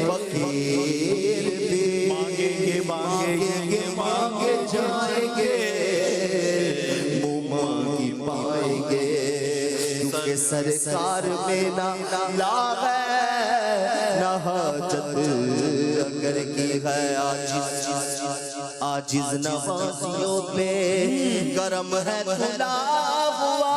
فقیر بھی. مانگیں گے مانگیں گے مانگے جائیں گے مانگی پائیں گے کیونکہ سرکار میں نہ لاغ ہے نہ حاجت اگر کی ہے. عاجز نوازیوں پہ کرم ہے کھلا ہوا.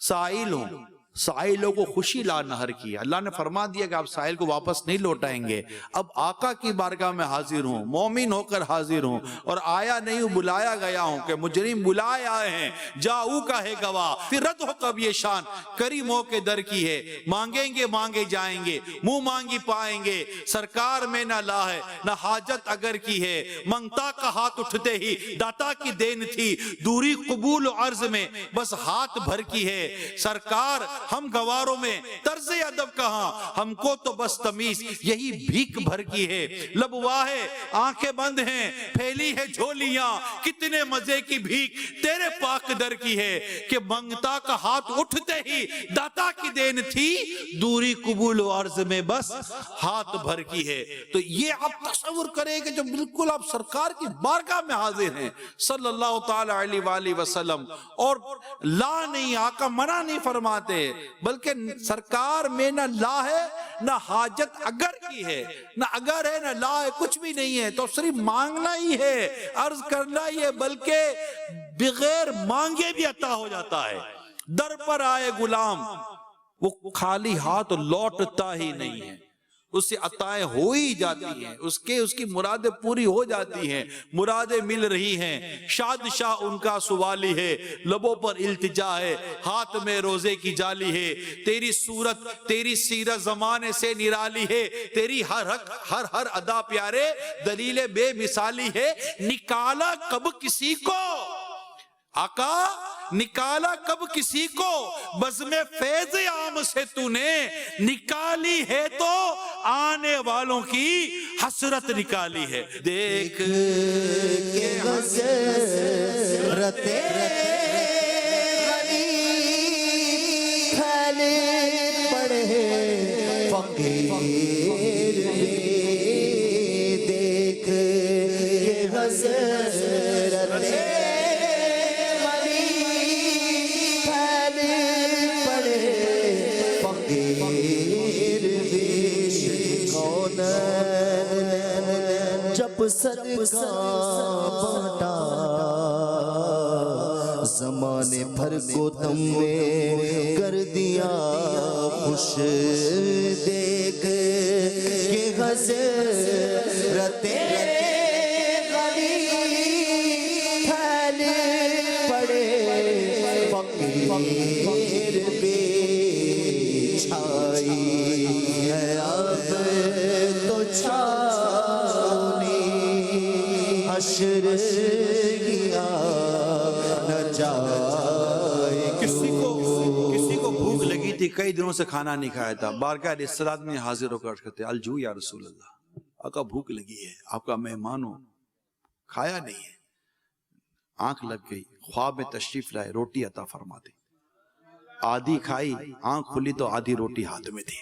سائل ہوں، سائلوں کو خوشی لا نہر کی. اللہ نے فرما دیا کہ آپ سائل کو واپس نہیں لوٹائیں گے. اب آقا کی بارگاہ میں حاضر ہوں، مومن ہو کر حاضر ہوں، اور آیا نہیں ہوں، بلایا گیا ہوں کہ مجرم بلائے آئے ہیں، جاؤ کا ہے گواہ، پھر رد ہو کب یہ شان کریموں کے در کی ہے. مانگیں گے مانگے جائیں گے، منہ مانگی پائیں گے. سرکار میں نہ لا ہے نہ حاجت اگر کی ہے، منگتا کا ہاتھ اٹھتے ہی داتا کی دین تھی. دوری قبول و عرض میں بس ہاتھ بھر کی ہے. سرکار ہم گواروں میں طرز ادب کہاں، ہم کو تو بس تمیز یہی بھیک بھر کی ہے. لب واہے آنکھیں بند ہیں، پھیلی ہے جھولیاں، کتنے مزے کی بھیک تیرے پاک در کی ہے. کہ منگتا کا ہاتھ اٹھتے ہی داتا کی دین تھی، دوری قبول و عرض میں بس ہاتھ بھر کی ہے. تو یہ آپ تصور کریں کہ جو بالکل آپ سرکار کی بارگاہ میں حاضر ہیں صلی اللہ تعالی علیہ وآلہ وسلم، اور لا نہیں، آقا منع نہیں فرماتے، بلکہ سرکار میں نہ لا ہے نہ حاجت اگر کی ہے، نہ اگر ہے نہ لا ہے، کچھ بھی نہیں ہے. تو صرف مانگنا ہی ہے، عرض کرنا ہی ہے، بلکہ بغیر مانگے بھی عطا ہو جاتا ہے. در پر آئے غلام وہ خالی ہاتھ لوٹتا ہی نہیں ہے، اس سے عطائیں ہو ہی جاتی ہیں، اس کی مرادیں پوری ہو جاتی ہیں، مرادیں مل رہی ہیں. شادشاہ ان کا سوالی ہے، لبوں پر التجا ہے، ہاتھ میں روزے کی جالی ہے. تیری صورت تیری سیرت زمانے سے نرالی ہے، تیری ہر ادا پیارے دلیل بے مثالی ہے. نکالا کب کسی کو آقا، نکالا کب کسی کو بزم فیض عام سے تو نے، نکالی ہے تو آنے والوں کی حسرت نکالی ہے. دیکھ کہ حسرت غریب پھیلے پڑے فقیر، دیکھ کہ حسرت جب صدقہ بانٹا زمانے بھر کو تم نے کر دیا خوش. دیکھ کہ حسرت غریب پھیلے پڑے فقیر بے چھائی ہے اب تو چھاؤنی حشر گیا نہ جائے. کسی کو بھوک لگی تھی، کئی دنوں سے کھانا نہیں کھایا تھا، بارگاہ رسالت میں حاضر ہو کر کہتے الجو یا رسول اللہ، آقا بھوک لگی ہے، آپ کا مہمان ہو، کھایا نہیں ہے. آنکھ لگ گئی، خواب میں تشریف لائے، روٹی عطا فرماتے. آدھی کھائی، آنکھ کھلی تو آدھی روٹی ہاتھ میں تھی.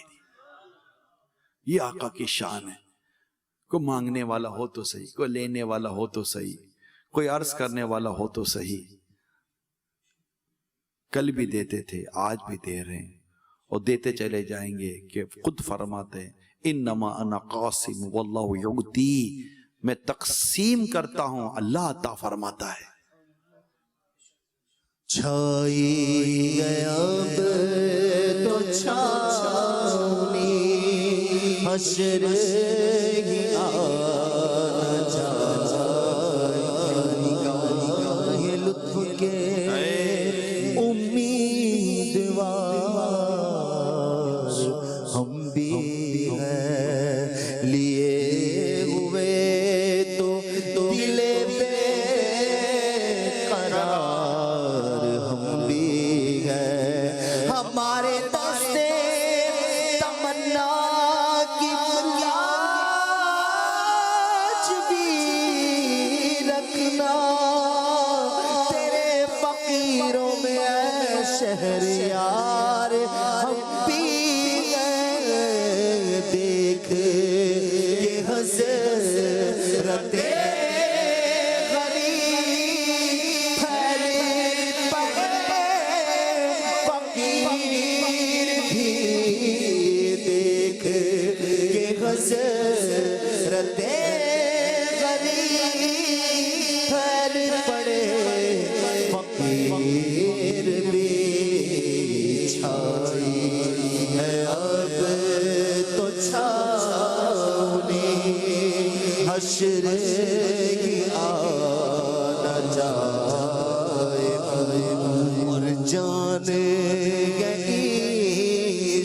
یہ آقا کی شان ہے. کوئی مانگنے والا ہو تو صحیح، کوئی لینے والا ہو تو صحیح، کوئی عرض کرنے والا ہو تو صحیح. کل بھی دیتے تھے، آج بھی دے رہے ہیں، اور دیتے چلے جائیں گے. کہ خود فرماتے ہیں انما انا قاسم واللہ یعطی، میں تقسیم کرتا ہوں، اللہ عطا فرماتا ہے. چھائی گیا اب تو چھاؤنی حشر گیا نہ جائے. نگاہ لطف کے امیدوار ہم بھی ہیں، لیے ہوئے تو دل بے قرار ہم بھی ہیں. ہمارے دستے تمنا کی لاج بھی رکھنا، تیرے فقیروں میں اے شہریار ہم بھی ہیں. دیکھ کہ حسرت غریب پھیلے پڑے فقیر بھی، دیکھ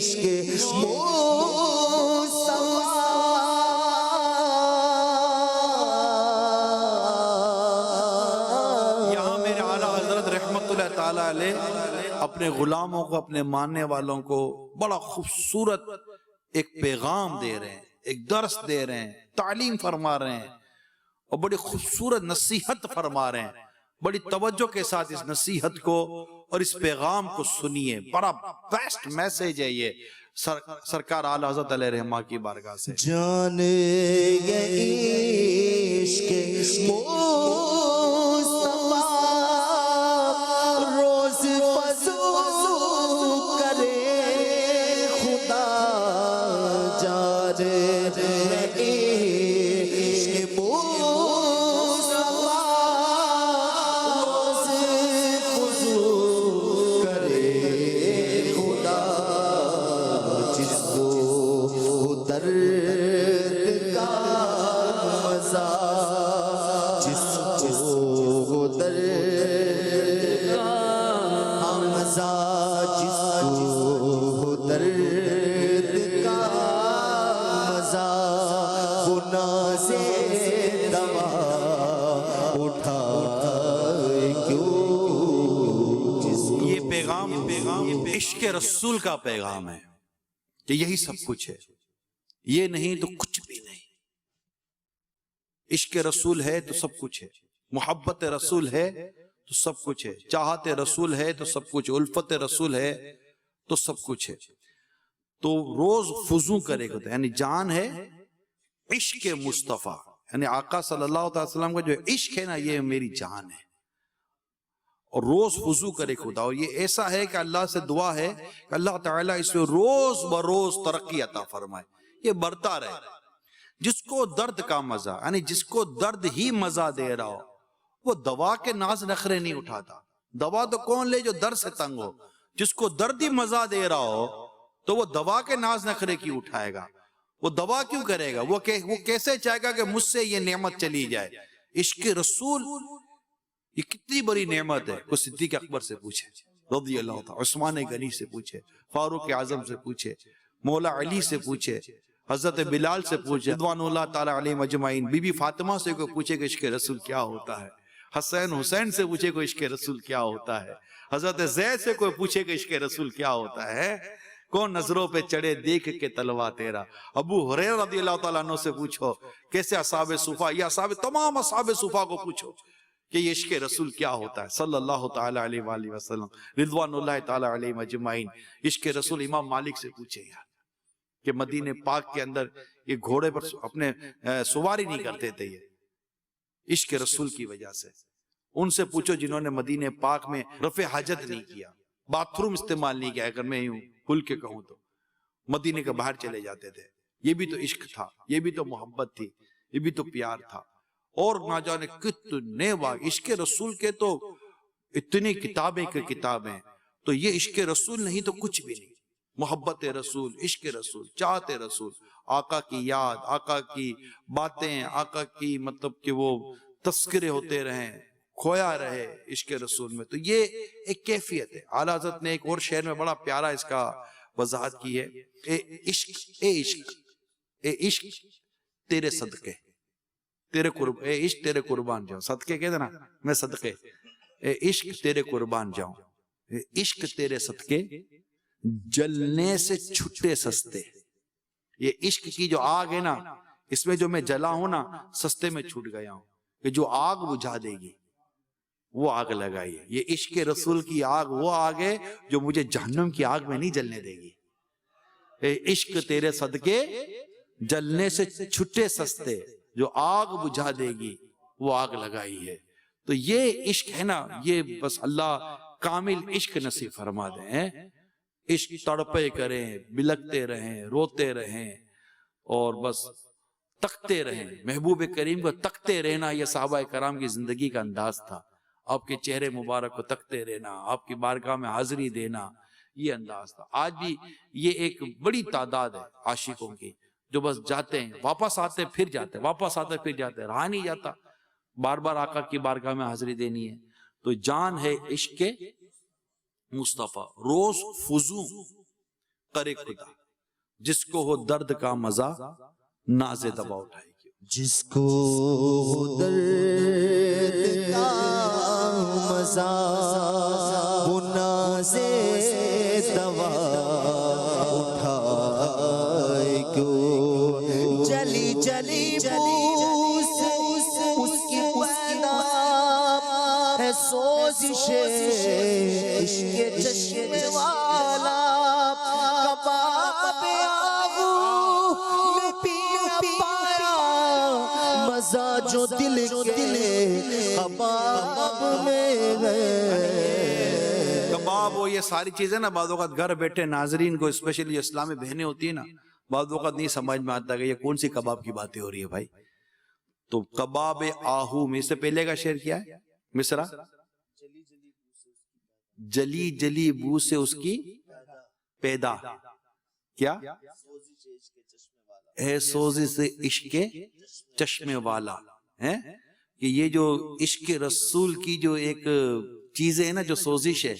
عشق یہاں میرے اعلیٰ حضرت رحمت اللہ تعالیٰ علیہ اپنے غلاموں کو، اپنے ماننے والوں کو بڑا خوبصورت ایک پیغام دے رہے ہیں، ایک درس دے رہے ہیں، تعلیم فرما رہے ہیں اور بڑی خوبصورت نصیحت فرما رہے ہیں۔ بڑی توجہ کے ساتھ اس نصیحت کو اور اس پیغام کو سنیے، بڑا بیسٹ میسیج ہے یہ سرکار اعلیٰ حضرت علیہ رحمہ کی بارگاہ سے۔ جان عشق مصطفیٰ روز فضو کرے خدا، جان عشق مصطفیٰ روز فضو کرے خدا، جس کو درد کا مزہ، جس کو درد کا مزہ، جس کو درد کا مزہ، گناہ سے دوا اٹھائے کیوں، جس کو یہ پیغام عشق رسول کا پیغام ہے کہ یہی سب کچھ ہے، یہ نہیں تو کچھ بھی نہیں۔ عشق رسول ہے تو سب کچھ ہے، محبت رسول ہے تو سب کچھ ہے، چاہت رسول ہے تو سب کچھ، الفت رسول ہے تو سب کچھ ہے۔ تو روز فضو کرے گا، یعنی جان ہے عشق مصطفیٰ، یعنی آقا صلی اللہ علیہ وسلم کا جو عشق ہے نا، یہ میری جان ہے، اور روز فضو کرے خدا۔ اور یہ ایسا ہے کہ اللہ سے دعا ہے کہ اللہ تعالیٰ اس میں روز بروز ترقی عطا فرمائے، یہ بڑھتا رہے۔ جس کو درد کا مزہ، یعنی جس کو درد ہی مزہ دے رہا ہو، وہ دوا کے ناز نخرے نہیں اٹھاتا۔ دوا تو کون لے جو درد سے تنگ ہو، جس کو درد ہی مزہ دے رہا ہو تو وہ دوا کے ناز نخرے کیوں اٹھائے گا، وہ دوا کیوں کرے گا، وہ کیسے چاہے گا کہ مجھ سے یہ نعمت چلی جائے۔ عشق رسول یہ کتنی بڑی نعمت ہے۔ کوئی صدیق اکبر سے پوچھے رضی اللہ تعالیٰ، عثمان غنی سے پوچھے، فاروق اعظم سے پوچھے، مولا علی سے پوچھے، حضرت بلال سے پوچھے، رضوان اللہ تعالیٰ علیہ مجمعین، بی بی فاطمہ سے کوئی پوچھے کہ عشق رسول کیا ہوتا ہے، حسین حسین سے پوچھے کہ عشق رسول کیا ہوتا ہے، حضرت زید سے کوئی پوچھے کہ عشق رسول کیا ہوتا ہے۔ کون نظروں پہ چڑھے دیکھ کے تلوا تیرا، ابو ہریرہ رضی اللہ تعالیٰ عنہ سے پوچھو، کیسے اصحاب صفا، یہ تمام اصحاب صفا کو پوچھو کہ یہ عشق رسول کیا ہوتا ہے صلی اللہ تعالیٰ علیہ وآلہ وسلم، رضوان اللہ تعالیٰ علیہ مجمعین۔ عشق رسول امام مالک سے پوچھے یار کہ مدینہ پاک کے اندر یہ گھوڑے پر اپنے سواری نہیں کرتے تھے، یہ عشق رسول کی وجہ سے۔ ان سے پوچھو جنہوں نے مدینہ پاک میں رفع حاجت نہیں کیا، باتھ روم استعمال نہیں کیا، اگر میں یوں کھل کے کہوں تو مدینہ کے باہر چلے جاتے تھے۔ یہ بھی تو عشق تھا، یہ بھی تو محبت تھی، یہ بھی تو پیار تھا۔ اور نہ جانے کتنے عشق رسول کے تو اتنی کتابیں کے کتابیں، تو یہ عشق رسول نہیں تو کچھ بھی نہیں۔ محبت رسول، عشق رسول، چاہت رسول، آقا کی یاد، آقا کی باتیں، آقا کی مطلب کہ وہ تذکرے ہوتے رہیں، کھویا رہے عشق رسول میں۔ تو یہ ایک کیفیت ہے۔ اعلیٰ حضرت نے ایک اور شعر میں بڑا پیارا اس کا وضاحت کی ہے، اے عشق تیرے صدقے، اے عشق تیرے قربان جاؤں، صدقے کہتے نا، میں صدقے، اے عشق تیرے قربان جاؤں، اے عشق تیرے صدقے جلنے سے چھٹے سستے۔ یہ عشق کی جو آگ ہے نا، اس میں جو میں جلا ہوں نا، سستے میں چھوٹ گیا ہوں، کہ جو آگ بجھا دے گی وہ آگ لگائی ہے۔ یہ عشق رسول کی آگ وہ آگ ہے جو مجھے جہنم کی آگ میں نہیں جلنے دے گی۔ اے عشق تیرے صدقے جلنے سے چھٹے سستے، جو آگ بجھا دے گی وہ آگ لگائی ہے۔ تو یہ عشق ہے نا، یہ بس اللہ کامل عشق نصیب فرما دیں۔ عشق تڑپے کریں، بلکتے رہیں، روتے رہیں، اور بس تکتے رہیں۔ محبوب کریم کو تکتے رہنا یہ صحابہ کرام کی زندگی کا انداز تھا۔ آپ کے چہرے مبارک کو تکتے رہنا، آپ کی بارگاہ میں حاضری دینا، یہ انداز تھا۔ آج بھی یہ ایک بڑی تعداد ہے عاشقوں کی جو بس جاتے ہیں، واپس آتے پھر جاتے، واپس آتے پھر جاتے، رہا نہیں جاتا، بار بار آقا کی بارگاہ میں حاضری دینی ہے۔ تو جان ہے عشق مصطفیٰ، روز فضو کرے خدا جس کو ہو درد کا مزہ ناز دوا اٹھائے گی. جس کو درد کا مزہ وہ ناز دوا اٹھائے کیوں جلی جلی بوس اس کی پیدا ہے سوزش عشق چشمے والا کباب آہو میں پی پایا مزہ جو دل کے کباب میں ہے. کباب ہو یہ ساری چیزیں نا بعض اوقات گھر بیٹھے ناظرین کو اسپیشلی جو اسلامی بہنیں ہوتی ہیں نا بعض اوقات نہیں سمجھ میں آتا کہ یہ کون سی کباب کی باتیں ہو رہی ہے بھائی. تو کباب آہو میں اس سے پہلے کا شعر کیا ہے مصرع جلی جلی بو سے اس کی پیدا کیا ہے سوزی سے عشق چشمے والا ہے کہ یہ جو عشق رسول کی جو ایک چیزیں ہیں نا جو سوزش ہے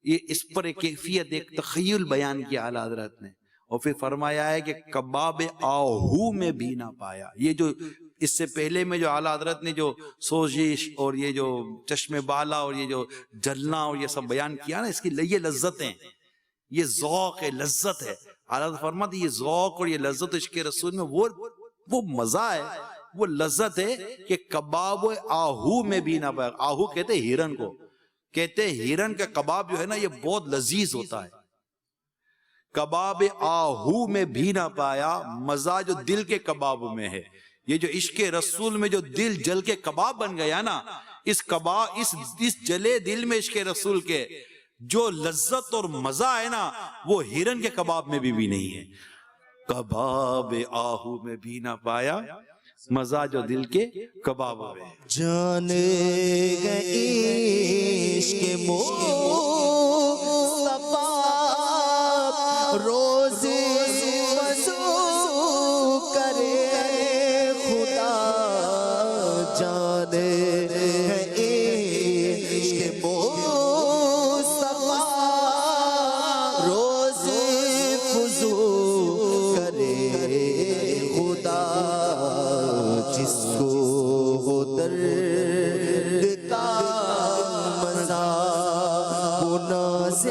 یہ اس پر ایک کیفیت ایک تخیل بیان کیا اعلیٰ حضرت نے اور پھر فرمایا ہے کہ کباب آہو میں بھی نہ پایا. یہ جو اس سے پہلے میں جو اعلیٰ حضرت نے جو سوزش اور یہ جو چشمے بالا اور یہ جو جلنا اور یہ سب بیان کیا نا اس کی یہ لذتیں یہ ذوق ہے لذت ہے. اعلیٰ حضرت فرماتے یہ ذوق اور یہ لذت عشق رسول میں وہ مزہ ہے وہ لذت ہے کہ کباب آہو میں بھی نہ پایا. آہو کہتے ہرن کو کہتے ہرن کا کباب جو ہے نا یہ بہت لذیذ ہوتا ہے. کباب آہو میں بھی نہ پایا مزہ جو دل کے کباب میں ہے. یہ جو عشق رسول میں جو دل جل کے کباب بن گیا نا اس جلے دل میں عشق رسول کے جو لذت اور مزہ ہے نا وہ ہرن کے کباب میں بھی نہیں ہے. کباب آہو میں بھی نہ پایا مزہ جو دل کے کباب میں. جان گئی عشق مصطفیٰ روز وضو کرے خدا جان گئی عشق مصطفیٰ روز وضو کرے خدا جس کو درد کا مزہ وہ ناز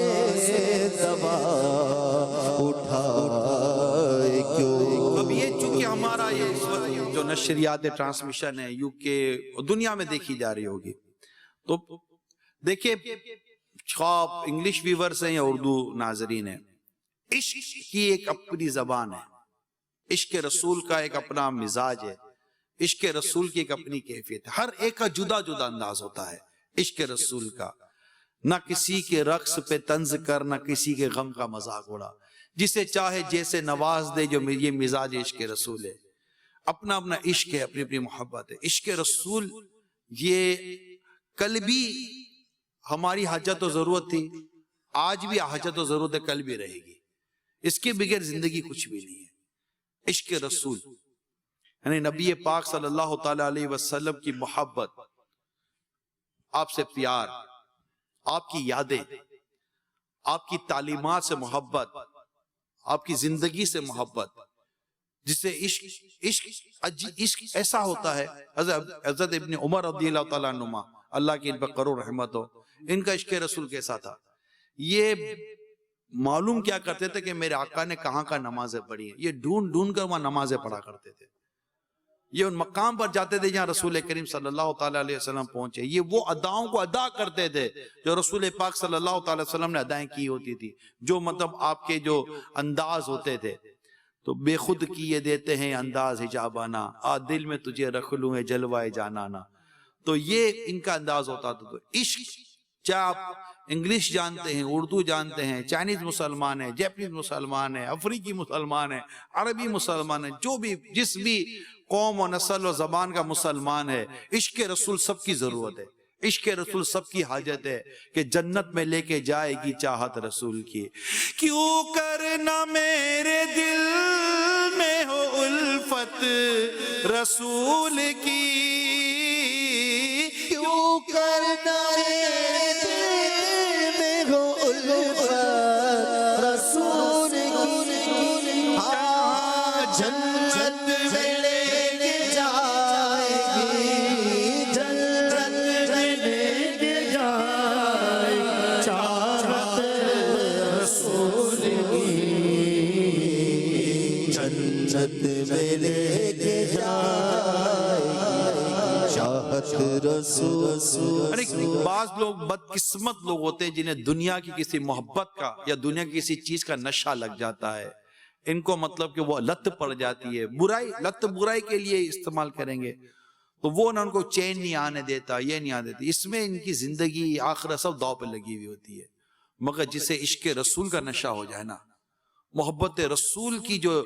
دوا اٹھائے کیوں. اب یہ چونکہ ہمارا یہ اس وقت جو نشریات ٹرانسمیشن ہے UK دنیا میں دیکھی جا رہی ہوگی تو دیکھیں خواب انگلش ویورز ہیں یا اردو ناظرین ہیں عشق کی ایک اپنی زبان ہے عشق رسول کا ایک اپنا مزاج ہے عشق رسول کی ایک اپنی کیفیت ہے. ہر ایک کا جدا جدا انداز ہوتا ہے عشق رسول کا. نہ کسی کے رقص پہ طنز کر نہ کسی کے غم کا مذاق اڑا جسے چاہے جیسے نواز دے جو یہ مزاج عشق رسول ہے. اپنا اپنا عشق ہے اپنی اپنی محبت ہے. عشق رسول یہ کل بھی ہماری حاجت و ضرورت تھی آج بھی حاجت و ضرورت ہے کل بھی رہے گی. اس کے بغیر زندگی کچھ بھی نہیں ہے. عشق رسول یعنی نبی پاک صلی اللہ تعالی علیہ وسلم کی محبت آپ سے پیار آپ کی یادیں آپ کی تعلیمات سے محبت آپ کی زندگی سے محبت جسے عشق ایسا ہوتا ہے. حضرت ابن عمر رضی اللہ تعالیٰ عنہما اللہ کی ان پر کرو رحمت ہو ان کا عشق رسول کیسا تھا. یہ معلوم کیا کرتے تھے کہ میرے آقا نے کہاں کا نمازیں پڑھی ہیں. یہ ڈھونڈ ڈھونڈ کر وہاں نمازیں پڑھا کرتے تھے. یہ ان مقام پر جاتے تھے جہاں رسول کریم صلی اللہ تعالیٰ علیہ وسلم پہنچے. یہ وہ اداؤں کو ادا کرتے تھے جو رسول پاک صلی اللہ تعالیٰ علیہ وسلم نے ادائیں کی ہوتی تھی جو مطلب آپ کے جو انداز ہوتے تھے. تو بے خود کیے دیتے ہیں انداز حجابانہ دل میں تجھے رکھ لوں ہے جلوائے جانانا. تو یہ ان کا انداز ہوتا تھا. تو عشق چاہے آپ انگلش جانتے ہیں اردو جانتے ہیں چائنیز مسلمان ہیں جیپنیز مسلمان ہیں افریقی مسلمان ہیں عربی مسلمان ہیں جو بھی جس بھی قوم و نسل و زبان کا مسلمان ہے عشق رسول سب کی ضرورت ہے. عشق رسول سب کی حاجت ہے کہ جنت میں لے کے جائے گی چاہت رسول کی. کیوں کرنا میرے دل میں ہو الفت رسول کی کیوں کرنا میرے دل میں ہو الفت رسول جنت میں لے کے جائے گی چاہت رسول. یعنی بعض لوگ بدقسمت لوگ ہوتے ہیں جنہیں دنیا کی کسی محبت کا یا دنیا کی کسی چیز کا نشہ لگ جاتا ہے. ان کو مطلب کہ وہ لت پڑ جاتی ہے، برائی، لت برائی کے لیے استعمال کریں گے تو وہ نہ ان کو چین نہیں آنے دیتا، یہ نہیں آنے دیتا. اس میں ان کی زندگی آخرت سب داؤ پہ لگی ہوئی ہوتی ہے. مگر جسے عشق رسول کا نشہ ہو جائے نا، محبت رسول کی جو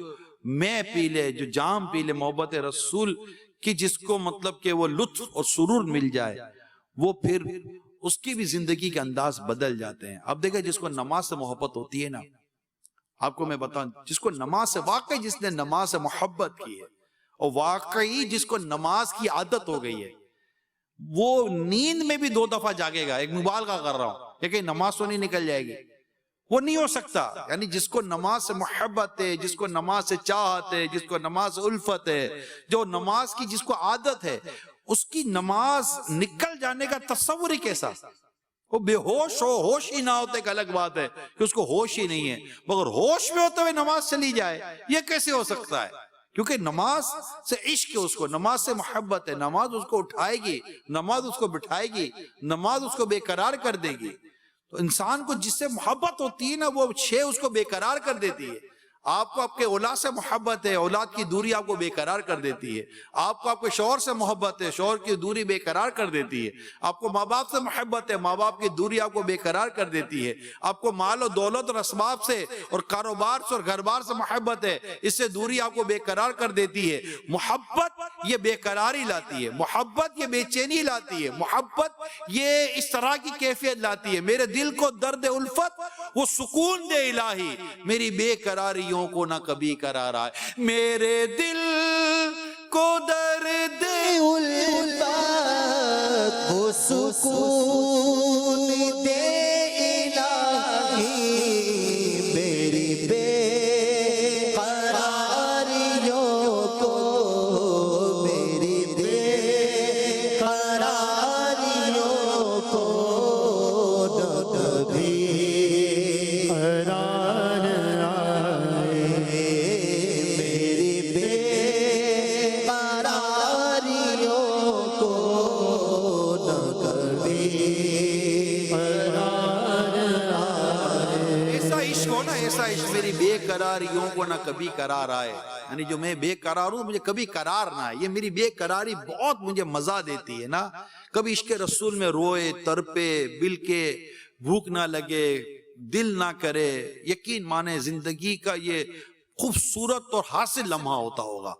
میں پی لے، جو جام پی لے محبت رسول کی، جس کو مطلب کہ وہ لطف اور سرور مل جائے، وہ پھر اس کی بھی زندگی کے انداز بدل جاتے ہیں. اب دیکھیں جس کو نماز سے محبت ہوتی ہے نا، آپ کو میں بتاؤں، جس کو نماز سے واقعی، جس نے نماز سے محبت کی ہے اور واقعی جس کو نماز کی عادت ہو گئی ہے، وہ نیند میں بھی 2 دفعہ جاگے گا. ایک مبالغہ کر رہا ہوں، لیکن نماز تو نہیں نکل جائے گی، وہ نہیں ہو سکتا. یعنی جس کو نماز سے محبت ہے، جس کو نماز سے چاہت ہے، جس کو نماز سے الفت ہے، جو نماز کی جس کو عادت ہے، اس کی نماز نکل جانے کا تصور ہی کیسا. وہ بے ہوش ہو، ہوش ہی نہ ہوتے ایک الگ بات ہے کہ اس کو ہوش ہی نہیں ہے، مگر ہوش میں ہوتے ہوئے نماز چلی جائے، یہ کیسے ہو سکتا ہے؟ کیونکہ نماز سے عشق ہے، اس کو نماز سے محبت ہے. نماز اس کو اٹھائے گی، نماز اس کو بٹھائے گی، نماز اس کو بے قرار کر دے گی. تو انسان کو جس سے محبت ہوتی ہے نا، وہ شے اس کو بے قرار کر دیتی ہے. آپ کو آپ کے اولاد سے محبت ہے، اولاد کی دوری آپ کو بے قرار کر دیتی ہے. آپ کو آپ کے شوہر سے محبت ہے، شوہر کی دوری بے قرار کر دیتی ہے. آپ کو ماں باپ سے محبت ہے، ماں باپ کی دوری آپ کو بے قرار کر دیتی ہے. آپ کو مال و دولت اور اسباب سے اور کاروبار سے اور گھر بار سے محبت ہے، اس سے دوری آپ کو بے قرار کر دیتی ہے. محبت یہ بے قراری لاتی ہے، محبت یہ بے چینی لاتی ہے، محبت یہ اس طرح کی کیفیت لاتی ہے. میرے دل کو درد الفت وہ سکون دے الہی، میری بے قراریوں کو نہ کبھی قرار آئے. میرے دل کو درد الفت وہ سکون دے الہی، میری بے قراریوں کو، میری بے قراریوں کو نہ کبھی قرار آئے. میری بے قراریوں کو نہ کبھی قرار آئے. ایسا عشق ہو نا، ایسا عشق میری بے قراریوں کو نہ کبھی قرار آئے. یعنی جو میں بے قرار ہوں مجھے کبھی قرار نہ آئے. یہ میری بے قراری بہت مجھے مزہ دیتی ہے نا. کبھی عشق رسول میں روئے، تڑپے، بلکے، بھوک نہ لگے، دل نہ کرے. یقین مانے زندگی کا یہ خوبصورت اور حاصل لمحہ ہوتا ہوگا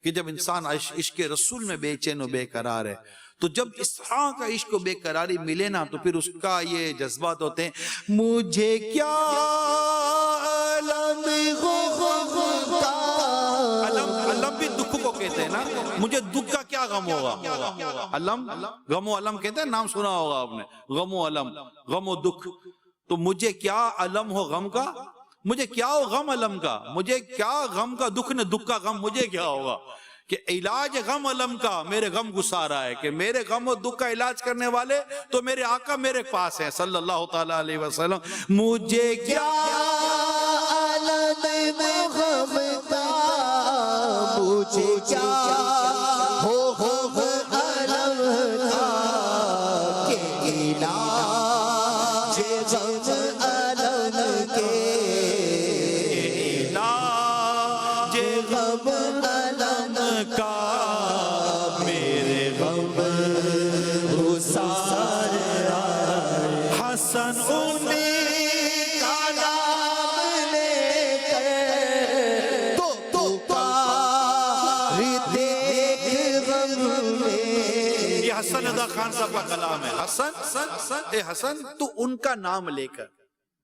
کہ جب انسان عشق رسول میں بے چین و بے قرار ہے. تو جب اس طرح کا عشق و بے قراری ملے نا، تو پھر اس کا یہ جذبات ہوتے ہیں. مجھے کیا علم علم بھی دکھ کو کہتے ہیں نا. مجھے دکھ کا کیا غم ہوگا. علم، غم و علم کہتے ہیں، نام سنا ہوگا آپ نے، غم و علم، غم و دکھ. تو مجھے کیا علم ہو غم کا، مجھے کیا ہو غم علم کا. مجھے کیا غم کا دکھ نے، دکھ کا غم مجھے کیا ہوگا. کہ علاج غم علم کا میرے غم گسارا ہے، کہ میرے غم و دکھ کا علاج کرنے والے تو میرے آقا میرے پاس ہے صلی اللہ تعالیٰ علیہ وسلم. مجھے کیا علم غم کا، مجھے کیا ہو غم علم کا، کہ علاج غم علم کے، علاج غم علم کا میرے غم گسار آئے. حسن انہیں کا نام لے کر تو پکار دیکھ غم میں. یہ حسن رضا خان صاحب کا کلام ہے. حسن، اے حسن تو ان کا نام لے کر،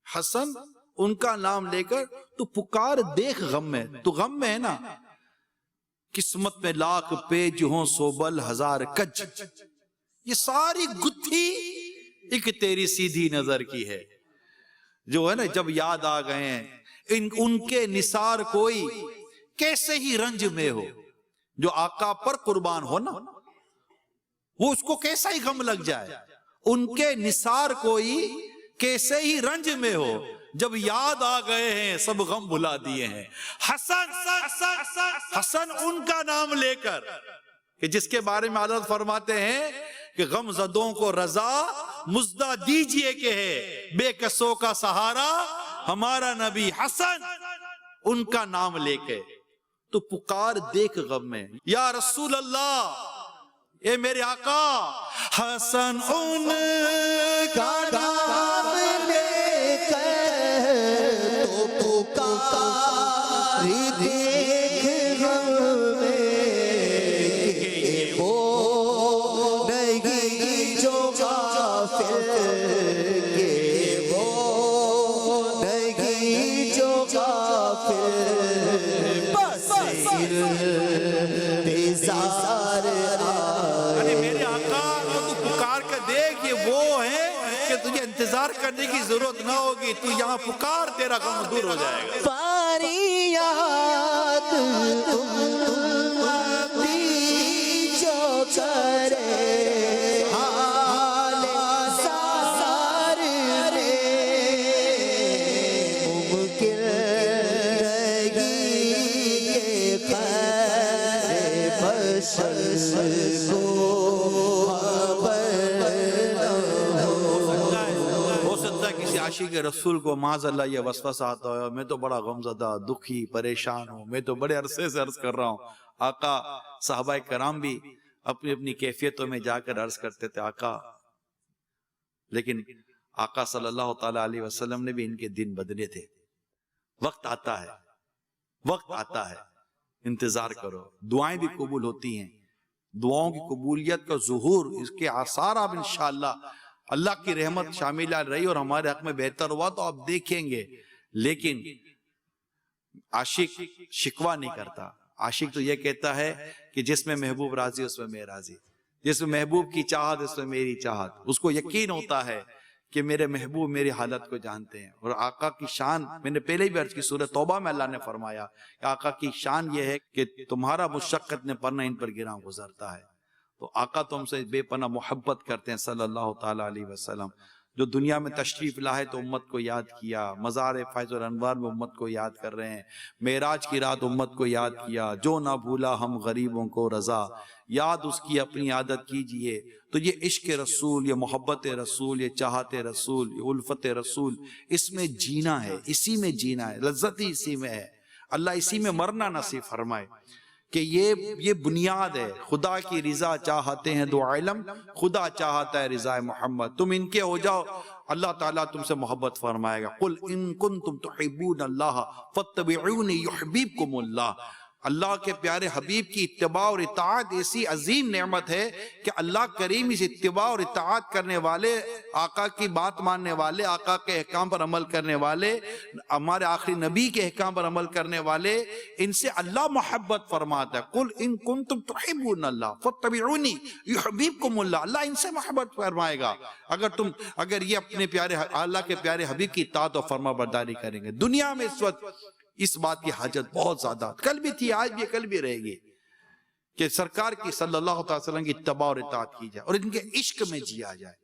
حسن ان کا نام لے کر تو پکار دیکھ غم میں. تو غم میں ہے نا، قسمت میں لاکھ پیج ہوں سوبل ہزار کج، یہ ساری گتھی ایک تیری سیدھی نظر کی ہے. جو ہے نا جب یاد آ گئے ہیں ان کے نثار کوئی کیسے ہی رنج میں ہو. جو آقا پر قربان ہو نا، وہ اس کو کیسا ہی غم لگ جائے. ان کے نثار کوئی کیسے ہی رنج میں ہو. جب یاد آ گئے ہیں سب غم بھلا دیے ہیں. حسن حسن ان کا نام لے کر کہ جس کے بارے میں حضرت فرماتے ہیں کہ غم زدوں کو رضا مزدہ دیجئے کہ ہے بے کسوں کا سہارا ہمارا نبی. حسن ان کا نام لے کے تو پکار دیکھ غم میں یا رسول اللہ اے میرے آقا. حسن ان کا نام لے کر تو پکار دیکھ غم میں کہ وہ نہیں جو غافل کہ وہ نہیں جو غافل بس انتظار میرے آقا تو پکار کر دیکھ یہ وہ ہے کہ تجھے انتظار کرنے کی ضرورت نہ ہوگی. تو یہاں پکار تیرا غم دور ہو جائے گا. فریاد امتی جو کرے حال زار میں ممکن نہیں کہ خیر بشر کو کسی عاشق رسول کو معاذ اللہ یہ وسوسہ آتا ہے میں تو بڑا غمزدہ دکھی پریشان ہوں, میں تو بڑے عرصے سے عرض کر رہا ہوں. آقا صحابہ کرام بھی اپنی اپنی کیفیتوں میں جا کر عرض کرتے تھے آقا, لیکن آقا صلی اللہ تعالی علیہ وسلم نے بھی ان کے دن بدلے تھے. وقت آتا ہے, وقت آتا ہے, انتظار کرو. دعائیں بھی قبول ہوتی ہیں, دعاؤں کی قبولیت کا ظہور اس کے آثار آپ انشاءاللہ اللہ کی رحمت شامل رہی اور ہمارے حق میں بہتر ہوا تو آپ دیکھیں گے. لیکن عاشق شکوہ نہیں کرتا. عاشق تو یہ کہتا ہے کہ جس میں محبوب راضی اس میں میں راضی, جس میں محبوب کی چاہت اس میں میری چاہت. اس کو یقین ہوتا ہے کہ میرے محبوب میری حالت کو جانتے ہیں. اور آقا کی شان میں نے پہلے ہی عرض کی سورہ توبہ میں اللہ نے فرمایا کہ آقا کی شان یہ ہے کہ تمہارا مشقت نے پڑھنا ان پر گراں گزرتا ہے. تو آقا تو ہم سے بے پناہ محبت کرتے ہیں صلی اللہ تعالیٰ علیہ وسلم. جو دنیا میں تشریف لائے تو امت کو یاد کیا, مزار فیض الانوار میں امت کو یاد کر رہے ہیں, معراج کی رات امت کو یاد کیا. جو نہ بھولا ہم غریبوں کو رضا, یاد اس کی اپنی عادت کیجئے. تو یہ عشق رسول, یہ محبت رسول, یہ چاہت رسول, یہ الفت رسول, اس میں جینا ہے, اسی میں جینا ہے, لذت ہی اسی میں ہے. اللہ اسی میں مرنا نصیب فرمائے کہ یہ بنیاد ہے. خدا کی رضا چاہتے ہیں دو علم, خدا چاہتا ہے رضا محمد. تم ان کے ہو جاؤ اللہ تعالیٰ تم سے محبت فرمائے گا. قل ان کنتم تحبون اللہ فاتبعونی یحببکم اللہ. اللہ کے پیارے حبیب کی اتباع اور اطاعت ایسی عظیم نعمت ہے کہ اللہ کریم اس اتباع اور اطاعت کرنے والے, آقا کی بات ماننے والے, آقا کے احکام پر عمل کرنے والے, ہمارے آخری نبی کے احکام پر عمل کرنے والے, ان سے اللہ محبت فرماتا ہے. قل ان کنتم تحبون اللہ فاتبعونی یحببکم اللہ. اللہ ان سے محبت فرمائے گا اگر یہ اپنے پیارے اللہ کے پیارے حبیب کی اطاعت اور فرما برداری کریں گے. دنیا میں اس وقت اس بات کی حاجت بہت زیادہ, کل بھی تھی, آج بھی, کل بھی رہے گی, کہ سرکار کی صلی اللہ علیہ وسلم کی اتباع اور اطاعت کی جائے اور ان کے عشق میں جیا جائے,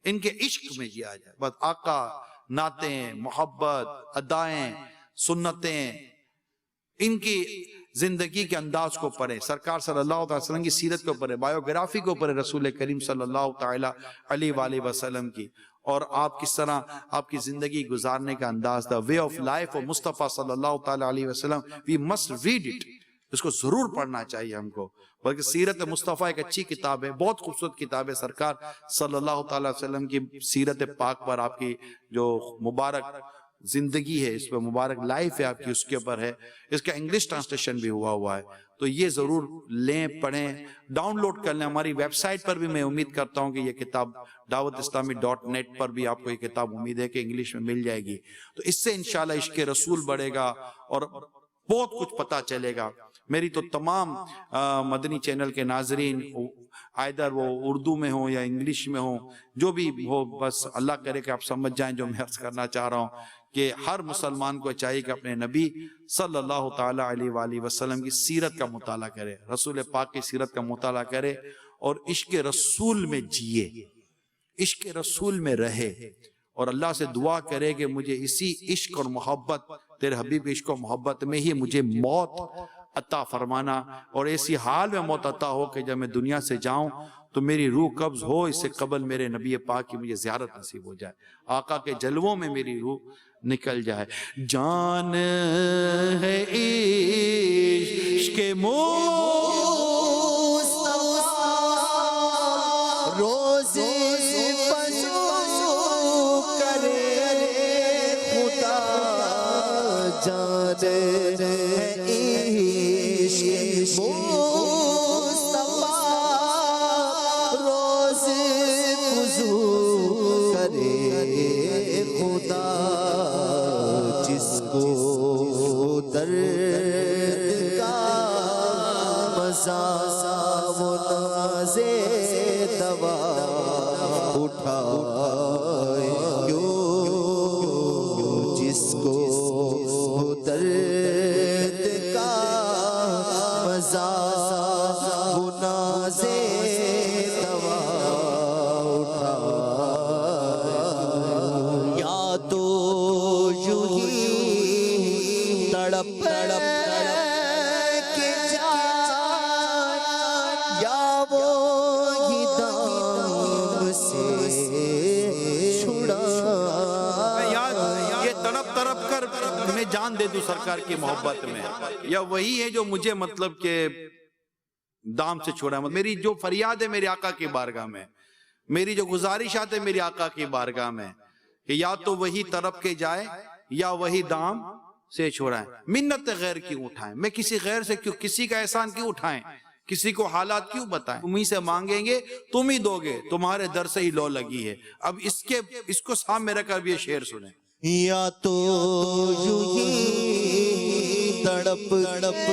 ان کے عشق میں جیا جائے. بس آقا, نعتیں, محبت, ادائیں, سنتیں, ان کی زندگی کے انداز کو پڑھیں, سرکار صلی اللہ علیہ وسلم کی سیرت کو پڑھیں, بایوگرافی کو پڑھیں رسول کریم صلی اللہ تعالیٰ علیہ وآلہ وسلم کی, اور آپ کس طرح آپ کی زندگی گزارنے کا انداز تھا. وے آف لائف اور مصطفیٰ صلی اللہ تعالیٰ علیہ وسلم, وی مسٹ ریڈ اٹ, اس کو ضرور پڑھنا چاہیے ہم کو. بلکہ سیرت مصطفیٰ ایک اچھی کتاب ہے, بہت خوبصورت کتاب ہے. سرکار صلی اللہ تعالیٰ علیہ وسلم کی سیرت پاک پر آپ کی جو مبارک زندگی ہے, اس پہ مبارک لائف ہے آپ کی, اس کے اوپر ہے. اس کا انگلش ٹرانسلیشن بھی ہوا ہے, تو یہ ضرور لیں, پڑھیں, ڈاؤن لوڈ کر لیں. ہماری ویب سائٹ پر بھی میں امید کرتا ہوں کہ یہ کتاب dawatIslami.net پر بھی آپ کو یہ کتاب امید ہے کہ انگلش میں مل جائے گی. تو اس سے انشاءاللہ عشق رسول بڑھے گا اور بہت کچھ پتا چلے گا. میری تو تمام مدنی چینل کے ناظرین, آئدر وہ اردو میں ہوں یا انگلش میں ہوں, جو بھی ہو, بس اللہ کرے کہ آپ سمجھ جائیں جو میں عرض کرنا چاہ رہا ہوں, کہ ہر مسلمان کو چاہیے کہ اپنے نبی صلی اللہ تعالیٰ علیہ وآلہ وسلم کی سیرت کا مطالعہ کرے, رسول پاک کی سیرت کا مطالعہ کرے اور عشق رسول میں جیے, عشق رسول میں رہے. اور اللہ سے دعا کرے کہ مجھے اسی عشق اور محبت، تیرے حبیب کے عشق و محبت میں ہی مجھے موت عطا فرمانا، اور ایسی حال میں موت عطا ہو کہ جب میں دنیا سے جاؤں تو میری روح قبض ہو، اس سے قبل میرے نبی پاک کی مجھے زیارت نصیب ہو جائے، آقا کے جلووں میں میری روح نکل جائے۔ جان ہے عشق روز بزو کرے خدا، جان ہے عشق مصطفیٰ، روز بزو کرے خدا، جس کو درد کا مزہ وہ نازے دوا اٹھائے، کیوں جس کو درد کا مزہ وہ نازے دوا اٹھائے، یا تو یوں ہی تڑپ تڑپ کے جائے، یا وہ دام سے چھڑا۔ یہ تڑپ تڑپ کر میں جان دے دوں سرکار کی محبت میں، یا وہی ہے جو مجھے مطلب کہ دام سے چھوڑا ہے؟ میری جو فریاد ہے میرے آقا کی بارگاہ میں، میری جو گزارشات ہے میری آقا کی بارگاہ میں، کہ یا تو وہی تڑپ کے جائے یا وہی دام سے چھوڑائیں۔ منت غیر کیوں اٹھائیں؟ میں کسی غیر سے کیوں، کسی کا احسان کیوں اٹھائیں، کسی کو حالات کیوں بتائیں؟ تم ہی سے مانگیں گے تم ہی دو گے، تمہارے در سے ہی لو لگی ہے۔ اب اس کو سامنے رکھ کر بھی یہ شعر سنیں۔ یا تو یوں ہی تڑپ تڑپ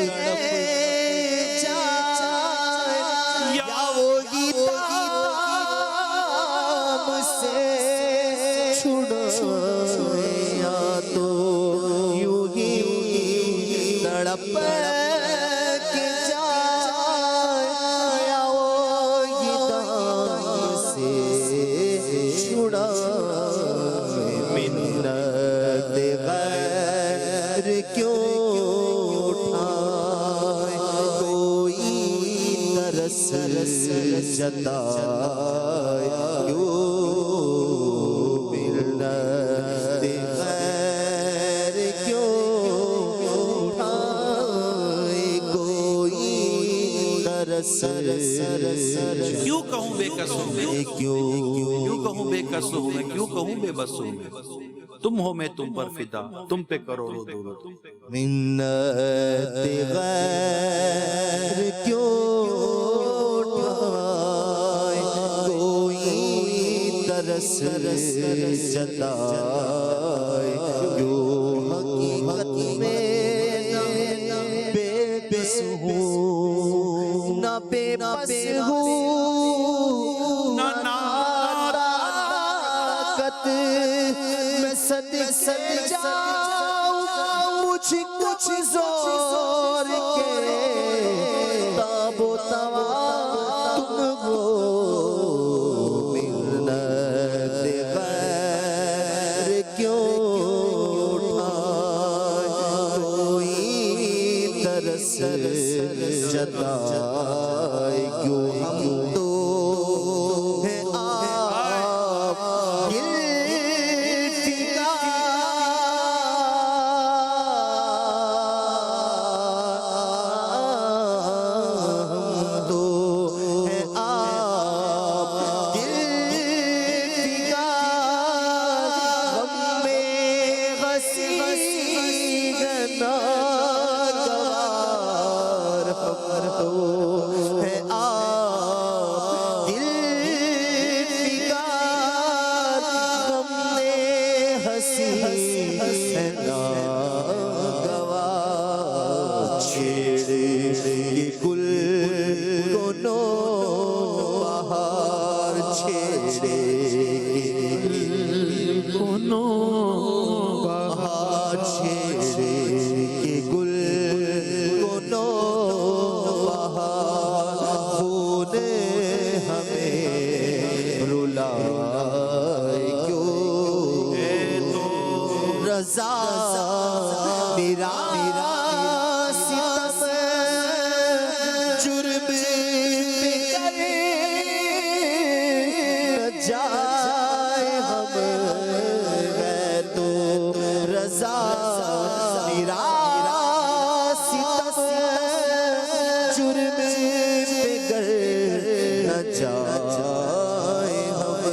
جائے، یا وہی دام سے چھڑائے، یا تو یوں ہی تڑپ کے جائے، یا وہی دام سے چھڑائے، منت غیر کیوں اٹھائے، کوئی ترس جتائے، کیوں منت غیر کیوں اٹھائے، کوئی ترس کیوں کہوں بے کس ہوں میں، کیوں کہوں بے کس ہوں میں، کیوں کہوں بے بس ہوں میں، تم ہو میں تم پر فدا، تم پہ کروڑوں درود۔ منت غیر کیوں اٹھائے، کوئی ترس جتائے، جو حقیقت میں نہ بے بس ہوں، نہ بے بس ہوں، نہ طاقت میں صد جاؤں، مجھ کچھ زور کے تاب و توا تم ہو، منت غیر کیوں اٹھائے، کوئی ترس جتائے، کیوں ہم تو ہیں آپ ہمیں رلائے کیوں رضا میرا ستم جرم کرے جائے ہم ہے تو رضا میرا ستم جرم گر نہ جائے ہم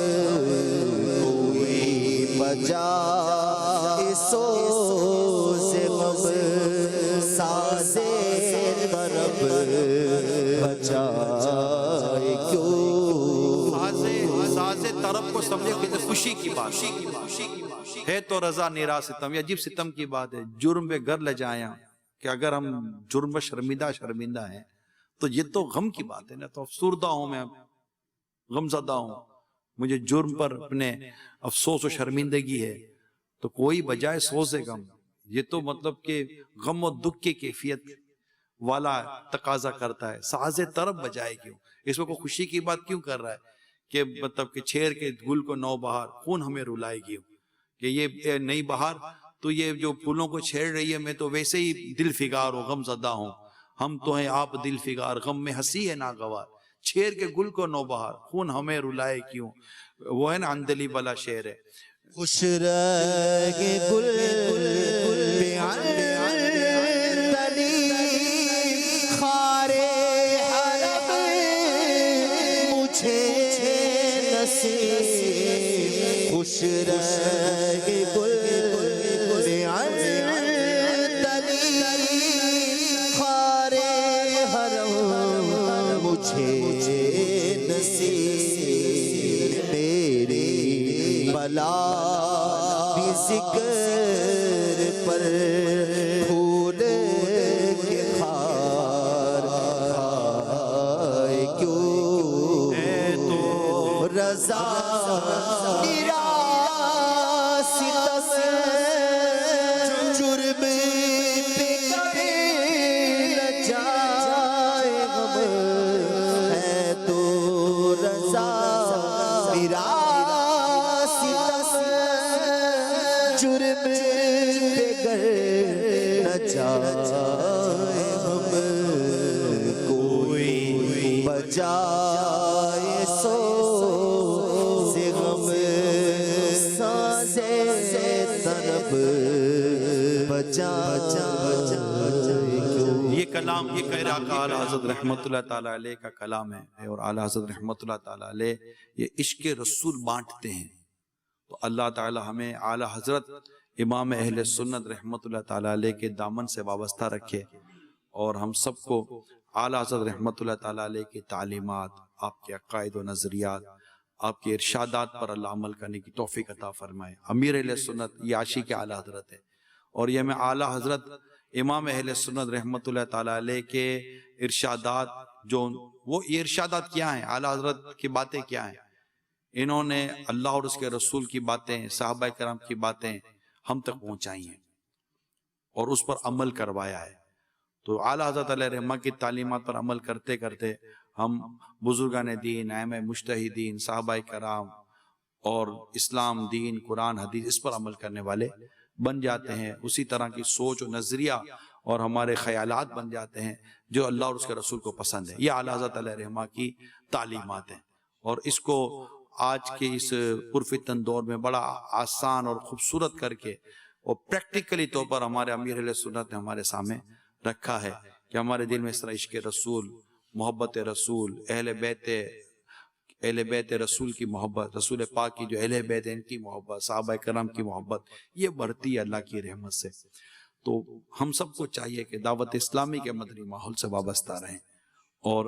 کوئی بجا سوز غم ساز طرب بجائے کیوں ساز طرب کو سمجھے کہ خوشی کی بات ہے تو رضا نیرا ستم. یہ عجیب ستم کی بات ہے. جرم پہ گر لے جایا کہ اگر ہم جرم پر شرمندہ ہیں تو یہ تو غم کی بات ہے نا. تو افسردہ ہوں میں, غم زدہ ہوں, مجھے جرم پر اپنے افسوس و شرمندگی ہے, تو کوئی بجائے سوز غم. یہ تو مطلب کہ غم و دکھ کی کیفیت والا تقاضا کرتا ہے. ساز طرب بجائے کیوں, اس میں کوئی خوشی کی بات کیوں کر رہا ہے کہ مطلب کہ چھیر کے گل کو نو بہار خون ہمیں رلائے گی, کہ یہ نئی بہار تو یہ جو پھولوں کو چھیڑ رہی ہے میں تو ویسے ہی دل فگار ہوں, غم زدہ ہوں. ہم تو ہیں آپ دل فگار, غم میں ہنسی ہے ناگوار, چھیر کے گل کو نو بہار خون ہمیں رلائے کیوں. وہ ہے نا اندلی بلا شعر ہے. خوش رنگ گل پہ اندلی خارے حرم مجھے نصیب. خوش رنگ گل پہ اندلی خارے حرم مجھے نصیب. میری بلا بھی ذکر پر پھول کے خار کھائے کیوں تو رضا میرا ستم جرم پہ کرے نہ جائے ہم ہے تو رضا میرا جرم پہ گر نہ جائے ہم کوئی بجائے سوز غم ساز طرب بجائے کیوں. یہ کلام یہ کہہ رہا کہ اعلیٰ حضرت رحمت اللہ تعالیٰ علیہ کا کلام ہے, اور اعلیٰ حضرت رحمت اللہ تعالیٰ علیہ یہ عشق رسول بانٹتے ہیں. تو اللہ تعالی ہمیں اعلیٰ حضرت امام اہل سنت رحمت اللہ تعالیٰ علیہ کے دامن سے وابستہ رکھے, اور ہم سب کو اعلیٰ حضرت رحمت اللہ تعالیٰ علیہ کی تعلیمات, آپ کے عقائد و نظریات, آپ کے ارشادات پر اللہ عمل کرنے کی توفیق عطا فرمائے. امیر اہل سنت یہ عاشق اعلیٰ حضرت ہے, اور یہ میں اعلیٰ حضرت امام اہل سنت رحمت اللہ تعالیٰ علیہ کے ارشادات, جو وہ یہ ارشادات کیا ہیں, اعلیٰ حضرت کی باتیں کیا ہیں, انہوں نے اللہ اور اس کے رسول کی باتیں, صحابہ کرام کی باتیں ہم تک پہنچائی ہیں اور اس پر عمل کروایا ہے. تو اعلیٰ حضرت علیہ رحمہ کی تعلیمات پر عمل کرتے کرتے ہم بزرگان دین, ائمہ مجتہدین, صحابہ کرام اور اسلام, دین, قرآن, حدیث اس پر عمل کرنے والے بن جاتے ہیں. اسی طرح کی سوچ و نظریہ اور ہمارے خیالات بن جاتے ہیں جو اللہ اور اس کے رسول کو پسند ہے. یہ اعلیٰ حضرت علیہ رحمہ کی تعلیمات ہیں, اور اس کو آج کے اس پرفتن دور میں بڑا آسان اور خوبصورت کر کے اور پریکٹیکلی طور پر ہمارے امیر اہل سنت نے ہمارے سامنے رکھا ہے کہ ہمارے دل میں اس طرح عشق رسول, محبت رسول, اہل بیت رسول کی محبت, رسول پاک کی جو اہل بیت ان کی محبت, صحابہ کرام کی محبت, یہ بڑھتی ہے اللہ کی رحمت سے. تو ہم سب کو چاہیے کہ دعوت اسلامی کے مدنی ماحول سے وابستہ رہیں اور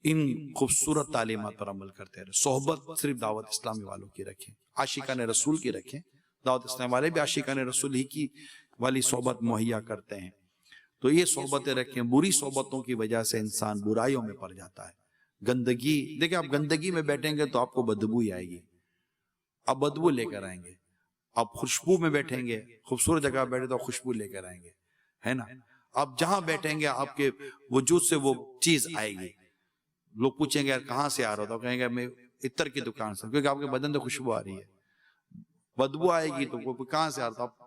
ان خوبصورت تعلیمات پر عمل کرتے رہیں. صحبت صرف دعوت اسلامی والوں کی رکھیں, عاشقان رسول کی رکھیں. دعوت اسلامی والے بھی عاشقان رسول ہی کی والی صحبت مہیا کرتے ہیں. تو یہ صحبتیں رکھیں. بری صحبتوں کی وجہ سے انسان برائیوں میں پڑ جاتا ہے. گندگی, دیکھیں آپ گندگی میں بیٹھیں گے تو آپ کو بدبو ہی آئے گی, آپ بدبو لے کر آئیں گے. آپ خوشبو میں بیٹھیں گے, خوبصورت جگہ بیٹھے تو خوشبو لے کر آئیں گے, ہے نا. آپ جہاں بیٹھیں گے آپ کے وجود سے وہ چیز آئے گی. لوگ پوچھیں گے یار کہاں سے آ رہا تو کہیں گے میں عطر کی دکان سے, کیونکہ آپ کے بدن سے خوشبو آ رہی ہے. بدبو آئے گی تو کہاں سے آ رہا تھا,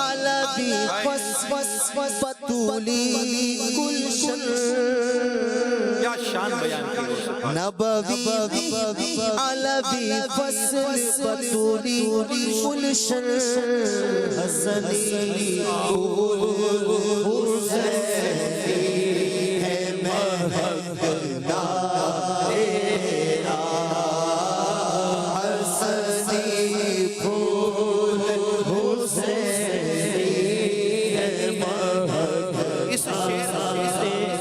علوی بطولی گلشن کیا شان بیان کی وہ سبحان نبوی علوی فصل بطولی گلشن حسنی حسینی ہے مہکنا تیرا حسنی پھول حسینی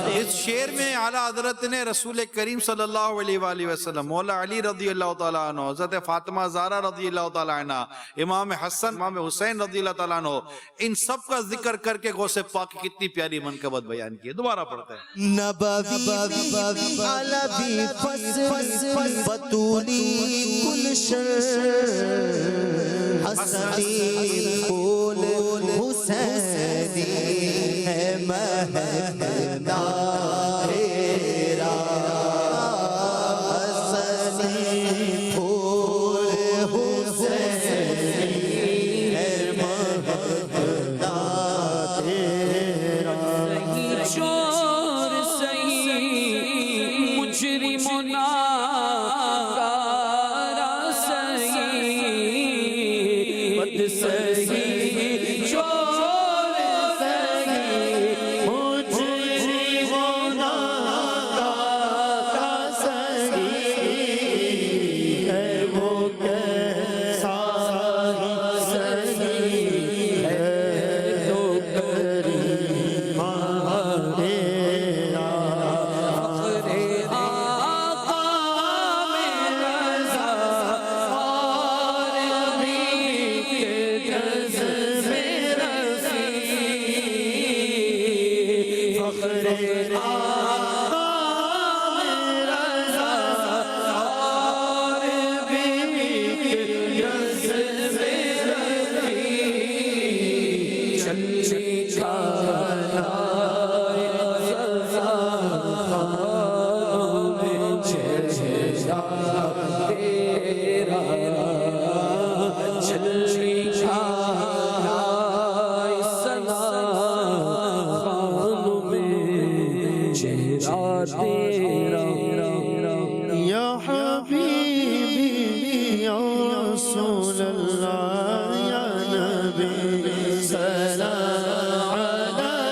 ہے اس شعر میں اعلیٰ حضرت نے رسول کریم صلی اللہ علیہ وآلہ وسلم، مولا علی رضی اللہ تعالیٰ عنہ، حضرت فاطمہ زہرا رضی اللہ تعالیٰ عنہ، امام حسن، امام حسین رضی اللہ تعالیٰ عنہ، ان سب کا ذکر کر کے غوث پاک کی کتنی پیاری منقبت بیان کی ہے۔ دوبارہ پڑھتے ہیں۔ نبوی علوی فصل بطولی گلشن حسنی پھول حسینی ہے مہکنا تیرا حسنی پھول حسینی ہے مہکنا تیرا چور سہی مجرم و ناکارہ سہی بد سہی چور سہی مجرم و ناکارہ سہی ہے وہ کیسا سہی ہے تو کریم تیرا فخر آقا میں رضا اور بھی کے جذب رسی فخر آقا میں رضا اور بھی کے جذب رسی چلی چالائے سزا خانوں میں چہرہ تیرا چلی چالائے سزا خانوں میں چہرہ تیرا یا حبیبی یا رسول اللہ یا نبی سلام علیکم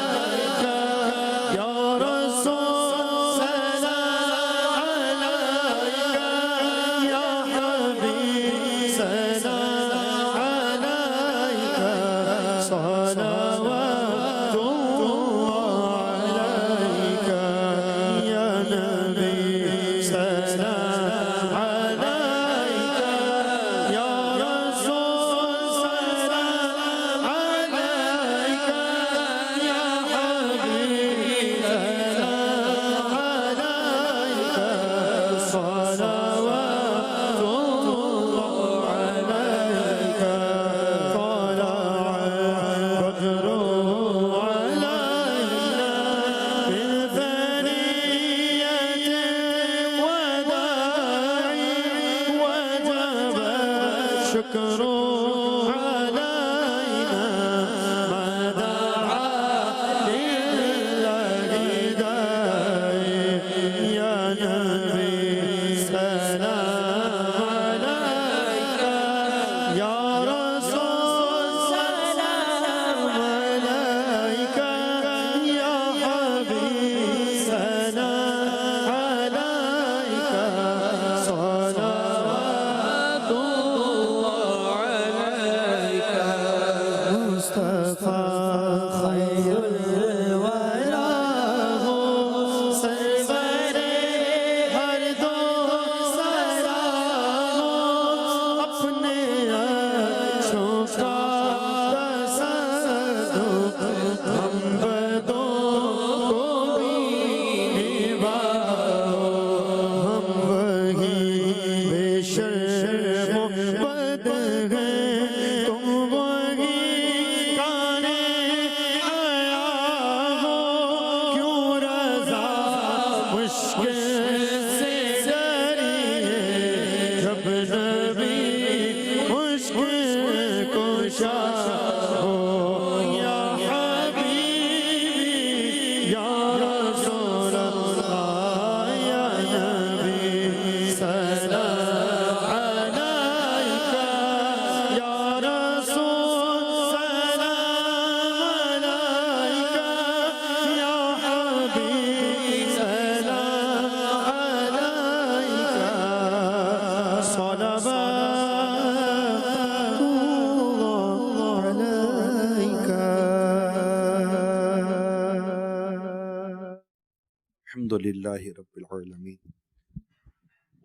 الحمدللہ رب العالمین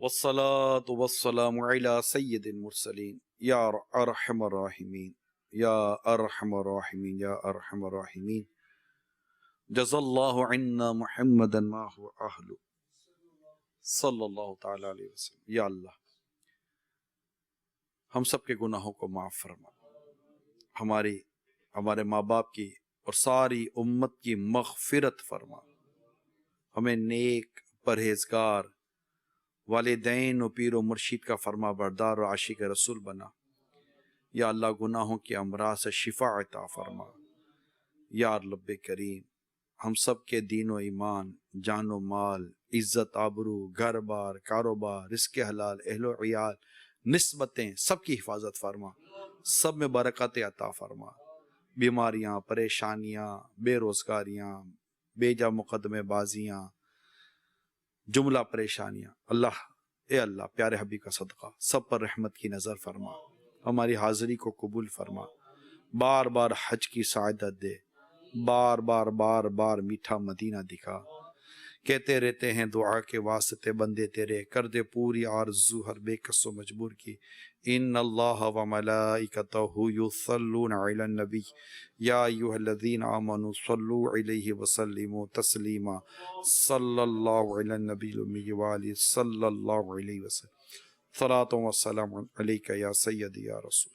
والصلاة والسلام علی سید المرسلین یا ارحم الراحمین یا ارحم الراحمین یا ارحم الراحمین جزا اللہ عنا محمدا ما هو اہل صلی اللہ تعالی علیہ وسلم۔ یا اللہ ہم سب کے گناہوں کو معاف فرما، ہمارے ماں باپ کی اور ساری امت کی مغفرت فرما، ہمیں نیک پرہیزگار والدین و پیر و مرشید کا فرما بردار و عاشق رسول بنا۔ یا اللہ گناہوں کی امراض سے شفا عطا فرما۔ یا رب کریم ہم سب کے دین و ایمان، جان و مال، عزت آبرو، گھر بار، کاروبار، رزق حلال، اہل و عیال، نسبتیں سب کی حفاظت فرما، سب میں برکت عطا فرما۔ بیماریاں، پریشانیاں، بے روزگاریاں، بے جا مقدمے بازیاں، جملہ پریشانیاں، اے اللہ پیارے حبیب کا صدقہ سب پر رحمت کی نظر فرما، ہماری حاضری کو قبول فرما، بار بار حج کی سعادت دے، بار بار میٹھا مدینہ دکھا۔ کہتے رہتے ہیں دعا کے واسطے بندے تیرے، کر دے پوری آرزو ہر بے کس و مجبور کی۔ ان اللہ و ملائکتہ یصلون علی النبی یا ایھا الذین آمنوا صلوا علیہ وسلموا تسلیما صلی اللہ علی النبی الامی وآلہ صلی اللہ علیہ وسلم۔ صلاۃ و سلام علیک یا سیدی یا رسول،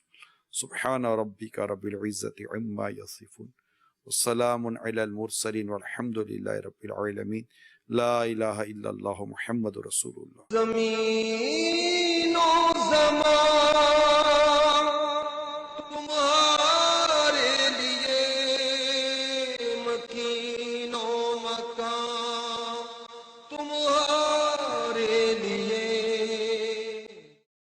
سبحان ربک رب العزۃ عما یصفون والسلام علی المرسلین والحمد للہ رب العالمین۔ لا الہ الا اللہ محمد رسول اللہ۔ زمین و زمان تمہارے لیے، مکین و مکان